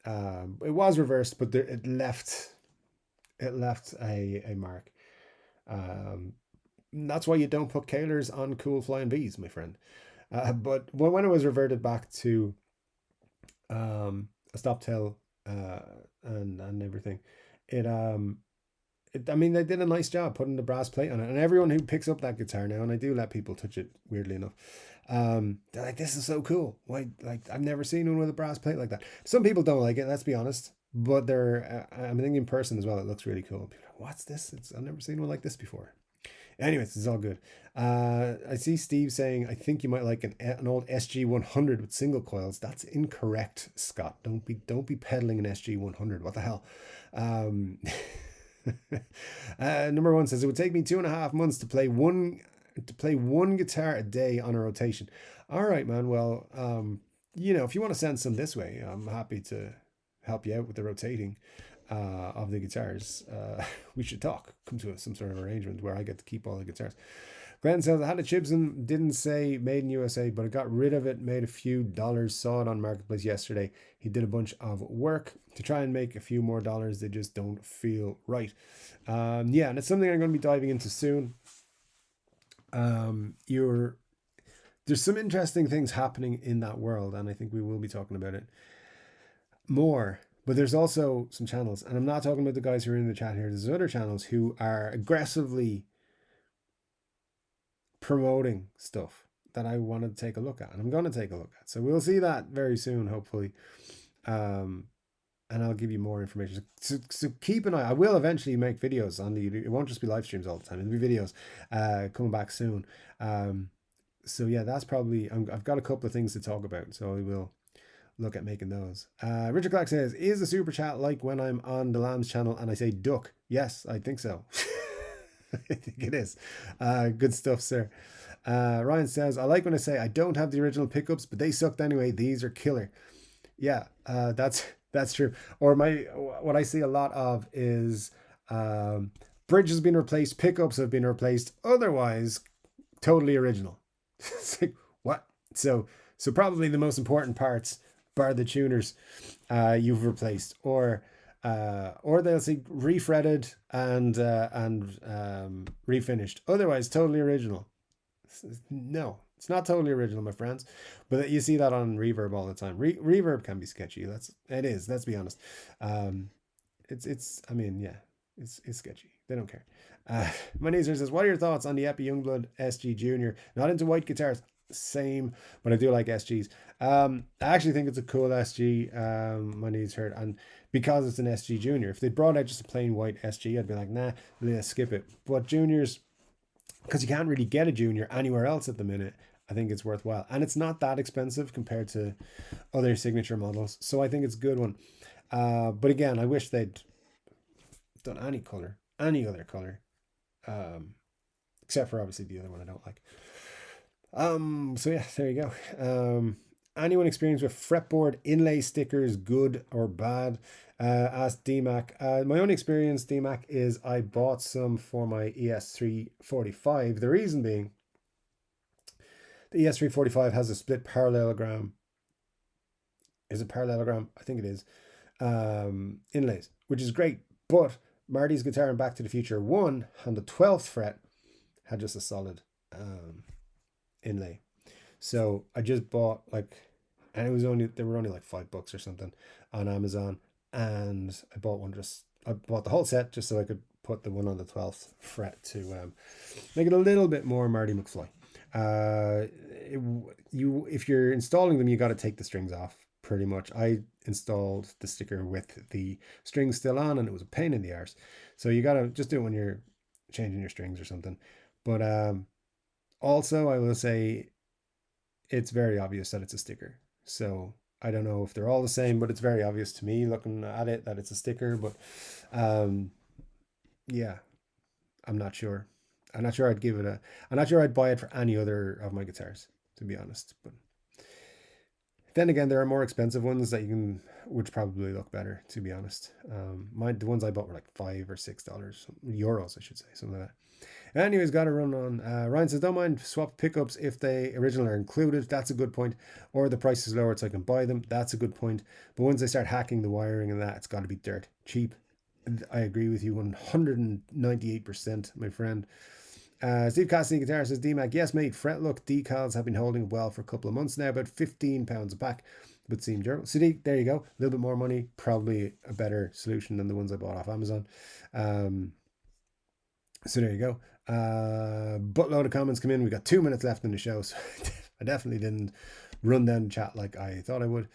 Speaker 1: It was reversed, but it left a mark. Um, that's why you don't put Kahlers on cool Flying V's, my friend. But when it was reverted back to a stop tail and everything. It I mean they did a nice job putting the brass plate on it, and everyone who picks up that guitar now, and I do let people touch it weirdly enough, they're like, this is so cool. Why, like, I've never seen one with a brass plate like that. Some people don't like it, let's be honest, but they're I'm thinking in person as well, it looks really cool. People are like, what's this? I've never seen one like this before. Anyways, it's all good. I see Steve saying, I think you might like an old SG 100 with single coils. That's incorrect, Scott. Don't be peddling an SG 100. What the hell? Um, number one says it would take me 2.5 months to play one guitar a day on a rotation. All right, man. Well, if you want to send some this way, I'm happy to help you out with the rotating of the guitars. We should talk. Come to some sort of arrangement where I get to keep all the guitars. Glenn says, I had a Chibson, didn't say made in USA, but I got rid of it, made a few dollars, saw it on Marketplace yesterday. He did a bunch of work to try and make a few more dollars. They just don't feel right. Yeah, and it's something I'm going to be diving into soon. There's some interesting things happening in that world, and I think we will be talking about it more. But there's also some channels, and I'm not talking about the guys who are in the chat here. There's other channels who are aggressively promoting stuff that I want to take a look at, and I'm going to take a look at. So we'll see that very soon, hopefully. And I'll give you more information. So keep an eye. I will eventually make videos on the YouTube. It won't just be live streams all the time. It'll be videos coming back soon. So yeah, that's probably, I've got a couple of things to talk about. So we will look at making those. Richard Clark says, is the super chat like when I'm on the Lambs channel and I say duck? Yes, I think so. I think it is. Good stuff, sir. Ryan says, I like when I say I don't have the original pickups, but they sucked anyway. These are killer. Yeah, that's true. Or what I see a lot of is bridge has been replaced, pickups have been replaced, otherwise totally original. It's like, what? So probably the most important parts, bar the tuners, you've replaced, or they'll say refretted and refinished. Otherwise, totally original. No, it's not totally original, my friends. But you see that on Reverb all the time. Reverb can be sketchy. It is. Let's be honest. It's. I mean, yeah, it's sketchy. They don't care. Maneezer says, "What are your thoughts on the Epi Youngblood SG Junior? Not into white guitars." Same, but I do like SGs. I actually think it's a cool SG. My knees hurt, and because it's an SG Junior, if they brought out just a plain white SG, I'd be like, nah, let's skip it. But juniors, because you can't really get a junior anywhere else at the minute, I think it's worthwhile, and it's not that expensive compared to other signature models, so I think it's a good one. But again, I wish they'd done any other color, except for obviously the other one I don't like. So yeah, there you go. Anyone experienced with fretboard inlay stickers, good or bad? Asked DMAC. My own experience, DMAC, is I bought some for my ES345. The reason being, The ES345 has a split parallelogram. Is it parallelogram? I think it is. Inlays, which is great. But Marty's guitar in Back to the Future 1 on the 12th fret had just a solid inlay. So I just bought like, and it was only, they were only like $5 or something on Amazon. And I bought the whole set just so I could put the one on the 12th fret to make it a little bit more Marty McFly. If you're installing them, you got to take the strings off pretty much. I installed the sticker with the strings still on, and it was a pain in the arse. So you got to just do it when you're changing your strings or something. But also, I will say it's very obvious that it's a sticker. So I don't know if they're all the same, but it's very obvious to me looking at it that it's a sticker. But um, yeah, I'm not sure. I'm not sure I'd give it a. I'm not sure I'd buy it for any other of my guitars, to be honest. But then again, there are more expensive ones that you can, which probably look better, to be honest. The ones I bought were like $5 or $6, euros, I should say, something like that. Anyways, got to run on. Ryan says, don't mind swap pickups if they original are included. That's a good point. Or the price is lower so I can buy them. That's a good point. But once they start hacking the wiring and that, it's got to be dirt cheap. I agree with you 198%, my friend. Steve Cassidy Guitar says, DMAC, yes, mate. Fret look decals have been holding well for a couple of months now, about £15 a pack, but seem durable. So there you go. A little bit more money, probably a better solution than the ones I bought off Amazon. So there you go. Buttload of comments come in. We got 2 minutes left in the show, so I definitely didn't run down the chat like I thought I would.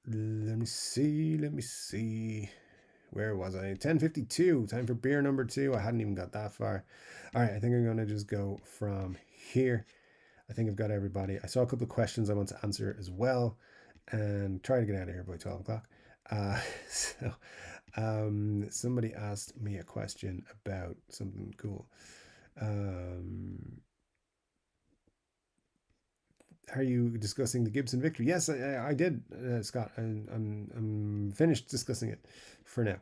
Speaker 1: Let me see. Where was I? 10:52. Time for beer number 2. I hadn't even got that far. All right, I think I'm going to just go from here. I think I've got everybody. I saw a couple of questions I want to answer as well and try to get out of here by 12 o'clock. Somebody asked me a question about something cool. Are you discussing the Gibson Victory? Yes, I did, Scott. I'm finished discussing it for now.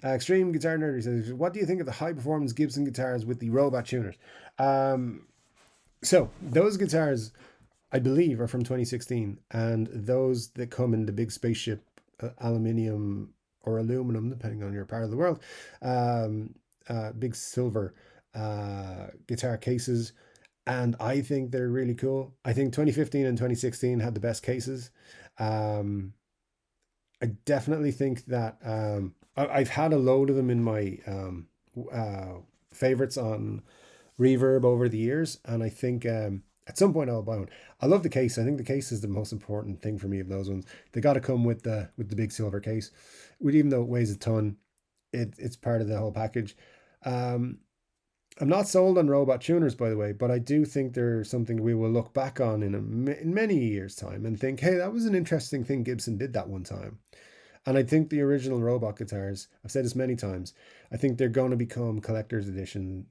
Speaker 1: Extreme Guitar Nerd says, what do you think of the high performance Gibson guitars with the robot tuners? So those guitars, I believe, are from 2016, and those that come in the big spaceship aluminium or aluminum, depending on your part of the world, big silver guitar cases. And I think they're really cool. I think 2015 and 2016 had the best cases. I definitely think that I've had a load of them in my favorites on Reverb over the years, and I think at some point I'll buy one. I love the case. I think the case is the most important thing for me of those ones. They got to come with the big silver case, even though it weighs a ton. It's part of the whole package. I'm not sold on robot tuners, by the way, but I do think they're something we will look back on in many years' time and think, hey, that was an interesting thing Gibson did that one time. And I think the original robot guitars, I've said this many times, I think they're going to become collector's edition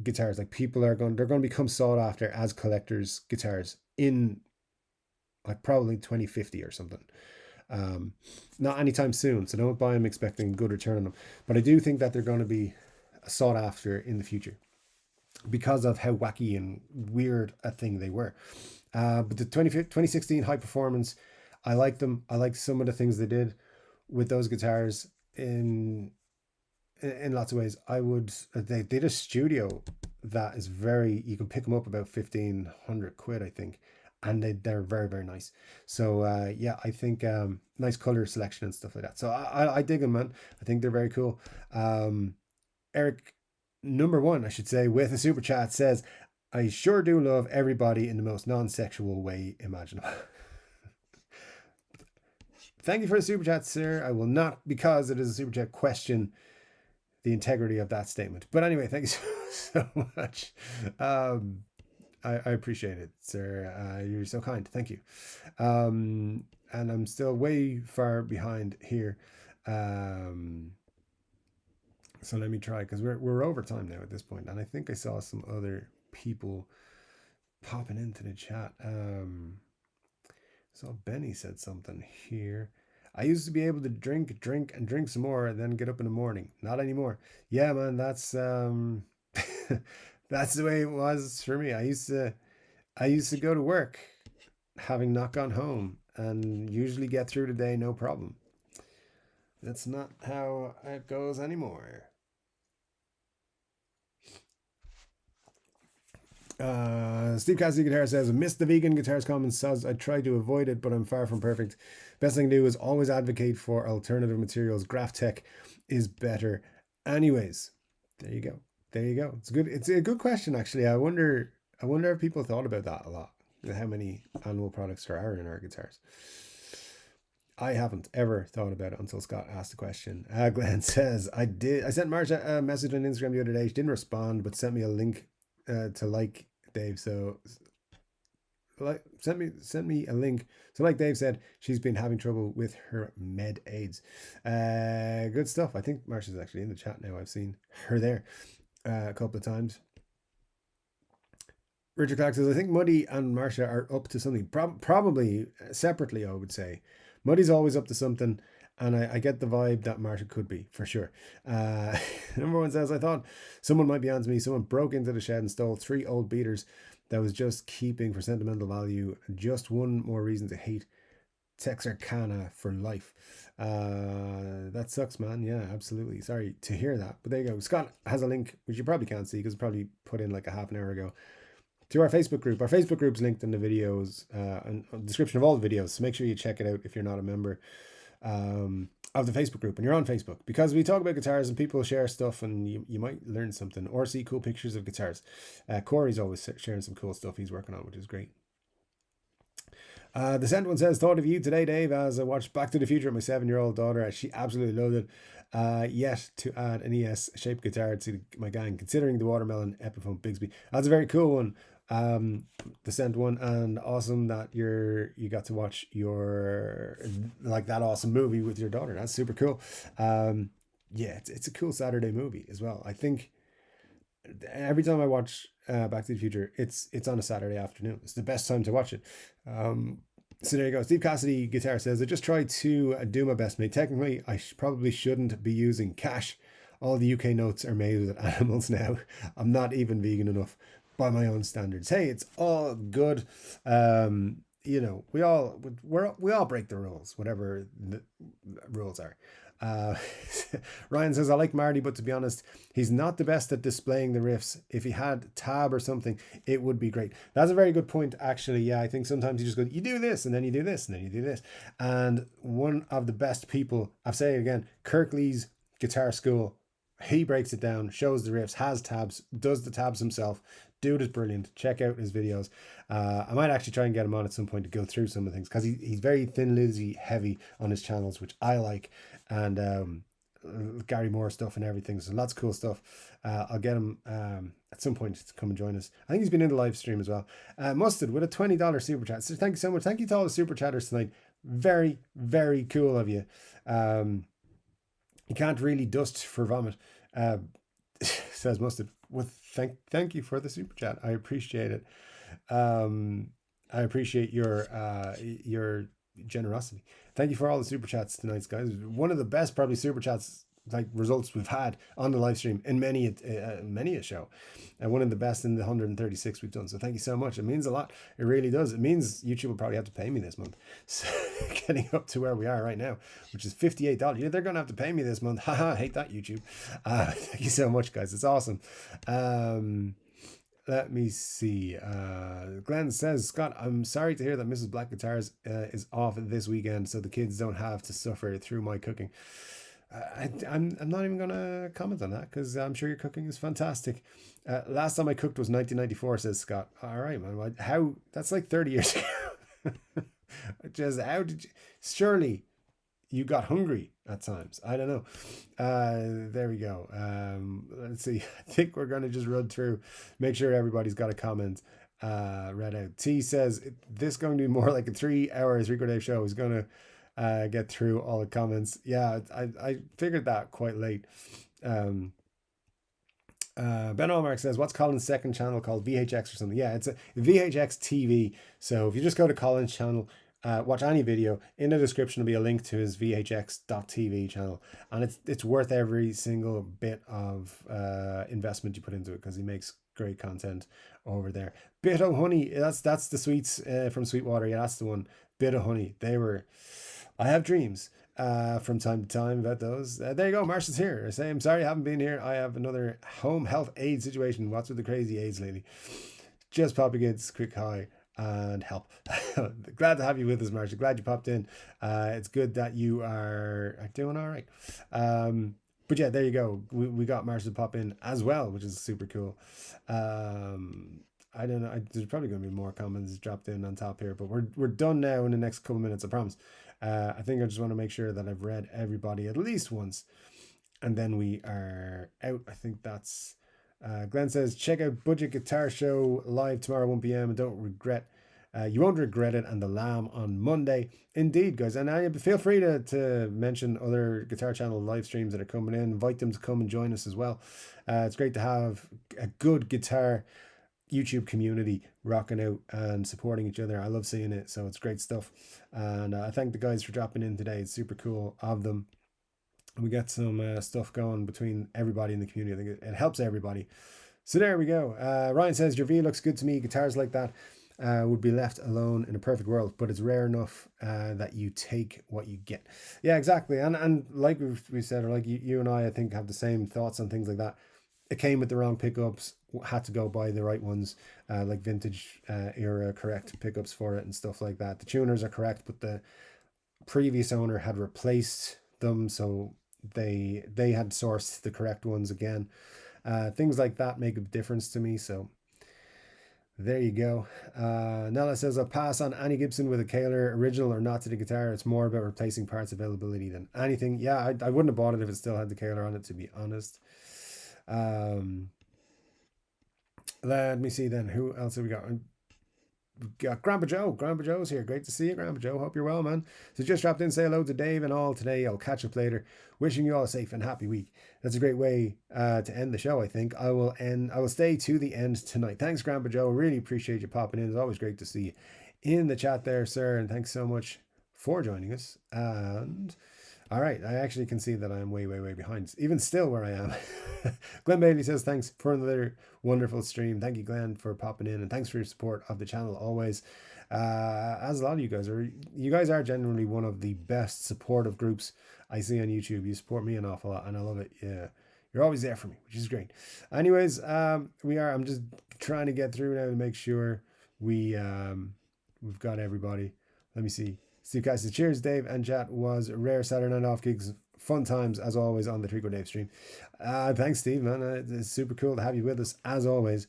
Speaker 1: guitars. Like they're going to become sought after as collector's guitars in like probably 2050 or something. Not anytime soon, so don't buy them expecting good return on them. But I do think that they're going to be sought after in the future because of how wacky and weird a thing they were. But the 2016 high performance, I like them. I like some of the things they did with those guitars in lots of ways. They did a studio that is you can pick them up about 1,500 quid, I think. And they're very, very nice. So yeah, I think nice color selection and stuff like that. So I dig them, man. I think they're very cool. Eric, number 1, I should say, with a super chat says, I sure do love everybody in the most non-sexual way imaginable. Thank you for the super chat, sir. I will not, because it is a super chat, question the integrity of that statement. But anyway, thank you so much. I appreciate it, sir. You're so kind. Thank you. And I'm still way far behind here. So let me try, because we're over time now at this point, and I think I saw some other people popping into the chat. So Benny said something here. I used to be able to drink some more, and then get up in the morning. Not anymore. Yeah, man, that's That's the way it was for me. I used to go to work having not gone home and usually get through the day no problem. That's not how it goes anymore. Steve Cassidy Guitar says, missed the vegan guitars comment. Says, I try to avoid it, but I'm far from perfect. Best thing to do is always advocate for alternative materials. Graph tech is better. Anyways, there you go. There you go. It's good. It's a good question, actually. I wonder if people thought about that a lot. How many animal products there are in our guitars. I haven't ever thought about it until Scott asked the question. Glenn says, I did. I sent Marsha a message on Instagram the other day. She didn't respond, but sent me a link to like Dave. So like sent me a link. So like Dave said, she's been having trouble with her med aids. Good stuff. I think Marsha's actually in the chat now. I've seen her there a couple of times. Richard Clark says, I think Muddy and Marsha are up to something. Probably separately, I would say. Muddy's always up to something, and I get the vibe that Marsha could be, for sure. Number one says, I thought someone might be on to me. Someone broke into the shed and stole 3 old beaters that was just keeping for sentimental value. Just one more reason to hate Texarkana for life. That sucks, man. Yeah, absolutely. Sorry to hear that. But there you go. Scott has a link, which you probably can't see because it's probably put in like a half an hour ago, to our Facebook group. Our Facebook group's linked in the videos and description of all the videos. So make sure you check it out if you're not a member of the Facebook group and you're on Facebook, because we talk about guitars and people share stuff and you might learn something or see cool pictures of guitars. Corey's always sharing some cool stuff he's working on, which is great. The sent one says, thought of you today, Dave, as I watched Back to the Future with my 7-year-old daughter. She absolutely loved it. Yet to add an ES shaped guitar to my gang, considering the Watermelon Epiphone Bigsby. That's a very cool one. The sent one, and awesome that you got to watch your like that awesome movie with your daughter. That's super cool. Yeah, it's a cool Saturday movie as well. I think every time I watch Back to the Future, it's on a Saturday afternoon. It's the best time to watch it. So there you go. Steve Cassidy Guitar says, I just try to do my best, mate. Technically, I probably shouldn't be using cash. All the UK notes are made with animals now. I'm not even vegan enough by my own standards. Hey, it's all good. We all break the rules, whatever the rules are. Ryan says, I like Marty, but to be honest, he's not the best at displaying the riffs. If he had tab or something, it would be great. That's a very good point, actually. Yeah, I think sometimes you just go, you do this, and then you do this, and then you do this. And one of the best people, I'll say it again, Kirkley's Guitar School, he breaks it down, shows the riffs, has tabs, does the tabs himself. Dude is brilliant. Check out his videos. I might actually try and get him on at some point to go through some of the things, because he's very Thin Lizzy heavy on his channels, which I like. And Gary Moore stuff and everything. So lots of cool stuff. I'll get him at some point to come and join us. I think he's been in the live stream as well. Mustard with a $20 super chat. So thank you so much. Thank you to all the super chatters tonight. Very, very cool of you. You can't really dust for vomit. Says Mustard. Well, thank you for the super chat. I appreciate it. I appreciate your generosity. Thank you for all the super chats tonight, guys. One of the best probably super chats like results we've had on the live stream in many a show, and one of the best in the 136 we've done. So thank you so much. It means a lot. It really does. It means YouTube will probably have to pay me this month. So getting up to where we are right now, which is $58. Yeah, they're gonna have to pay me this month. Haha, hate that, YouTube. Thank you so much, guys. It's awesome. Let me see. Glenn says, Scott, I'm sorry to hear that Mrs. Black Guitars is off this weekend, so the kids don't have to suffer through my cooking. I'm not even going to comment on that, because I'm sure your cooking is fantastic. Last time I cooked was 1994, says Scott. All right, man. How? That's like 30 years ago. Just how did you? Surely you got hungry at times. I don't know. There we go. Let's see. I think we're going to just run through, make sure everybody's got a comment read out. T says, this is going to be more like a 3-hour Rico Dave show. He's going to get through all the comments. Yeah, I figured that quite late. Ben Allmark says, what's Colin's second channel called? VHX or something? Yeah, it's a VHX TV. So if you just go to Colin's channel, watch any video, in the description will be a link to his VHX.TV channel, and it's worth every single bit of investment you put into it, because he makes great content over there. Bit of Honey, that's the sweets from Sweetwater. Yeah, that's the one. Bit of Honey. I have dreams from time to time about those. There you go. Marshall's here. I say, I'm sorry I haven't been here. I have another home health aid situation. What's with the crazy AIDS lately? Just popping in, quick hi and help. Glad to have you with us, Marshall. Glad you popped in. It's good that you are doing all right. But yeah, there you go. We got Marshall to pop in as well, which is super cool. I don't know. There's probably going to be more comments dropped in on top here, but we're done now in the next couple of minutes, I promise. I think I just want to make sure that I've read everybody at least once, and then we are out. I think that's. Glenn says, check out Budget Guitar Show live tomorrow 1 p.m. and you won't regret it, and the Lamb on Monday. Indeed, guys. And feel free to mention other Guitar Channel live streams that are coming in. Invite them to come and join us as well. It's great to have a good guitar YouTube community rocking out and supporting each other. I love seeing it, so it's great stuff. And I thank the guys for dropping in today. It's super cool of them. We get some stuff going between everybody in the community. I think it helps everybody. So there we go. Ryan says, your V looks good to me. Guitars like that would be left alone in a perfect world, but it's rare enough that you take what you get. Yeah, exactly. And like we said, or like you and I think have the same thoughts on things like that. It came with the wrong pickups, had to go buy the right ones, like vintage era correct pickups for it and stuff like that. The tuners are correct, but the previous owner had replaced them, so they had sourced the correct ones again. Things like that make a difference to me, so there you go. Nella says, I'll pass on any Gibson with a Kahler, original or not, to the guitar. It's more about replacing parts availability than anything. Yeah, I wouldn't have bought it if it still had the Kahler on it, to be honest. Let me see then. Who else have we got? Got Grandpa Joe. Grandpa Joe's here. Great to see you, Grandpa Joe. Hope you're well, man. So just dropped in, say hello to Dave and all today. I'll catch up later. Wishing you all a safe and happy week. That's a great way to end the show, I think. I will stay to the end tonight. Thanks, Grandpa Joe. Really appreciate you popping in. It's always great to see you in the chat there, sir. And thanks so much for joining us. And all right, I actually can see that I'm way, way, way behind, even still where I am. Glenn Bailey says, thanks for another wonderful stream. Thank you, Glenn, for popping in, and thanks for your support of the channel always. As a lot of you guys are genuinely one of the best supportive groups I see on YouTube. You support me an awful lot, and I love it. Yeah, you're always there for me, which is great. Anyways, I'm just trying to get through now to make sure we've got everybody. Let me see. Steve Cass says, cheers, Dave and chat. Was rare Saturday night off gigs. Fun times, as always, on the Trico Dave stream. Thanks, Steve, man. It's super cool to have you with us, as always.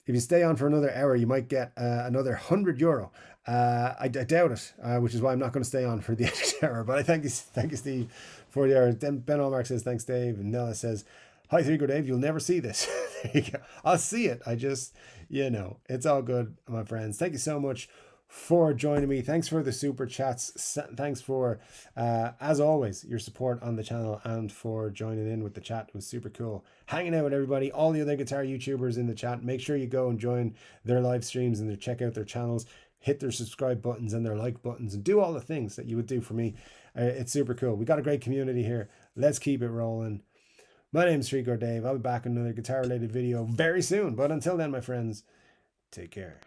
Speaker 1: If you stay on for another hour, you might get another €100. I doubt it, which is why I'm not going to stay on for the extra hour. But I thank you, Steve, for the hour. Ben Allmark says, thanks, Dave. And Nella says, hi, Trico Dave. You'll never see this. There you go. I'll see it. I just, it's all good, my friends. Thank you so much for joining me. Thanks for the super chats. Thanks for, as always, your support on the channel and for joining in with the chat. It was super cool hanging out with everybody, all the other guitar YouTubers in the chat. Make sure you go and join their live streams and check out their channels, hit their subscribe buttons and their like buttons, and do all the things that you would do for me. It's super cool. We got a great community here. Let's keep it rolling. My name's Trico Dave. I'll be back in another guitar related video very soon, but until then, my friends, take care.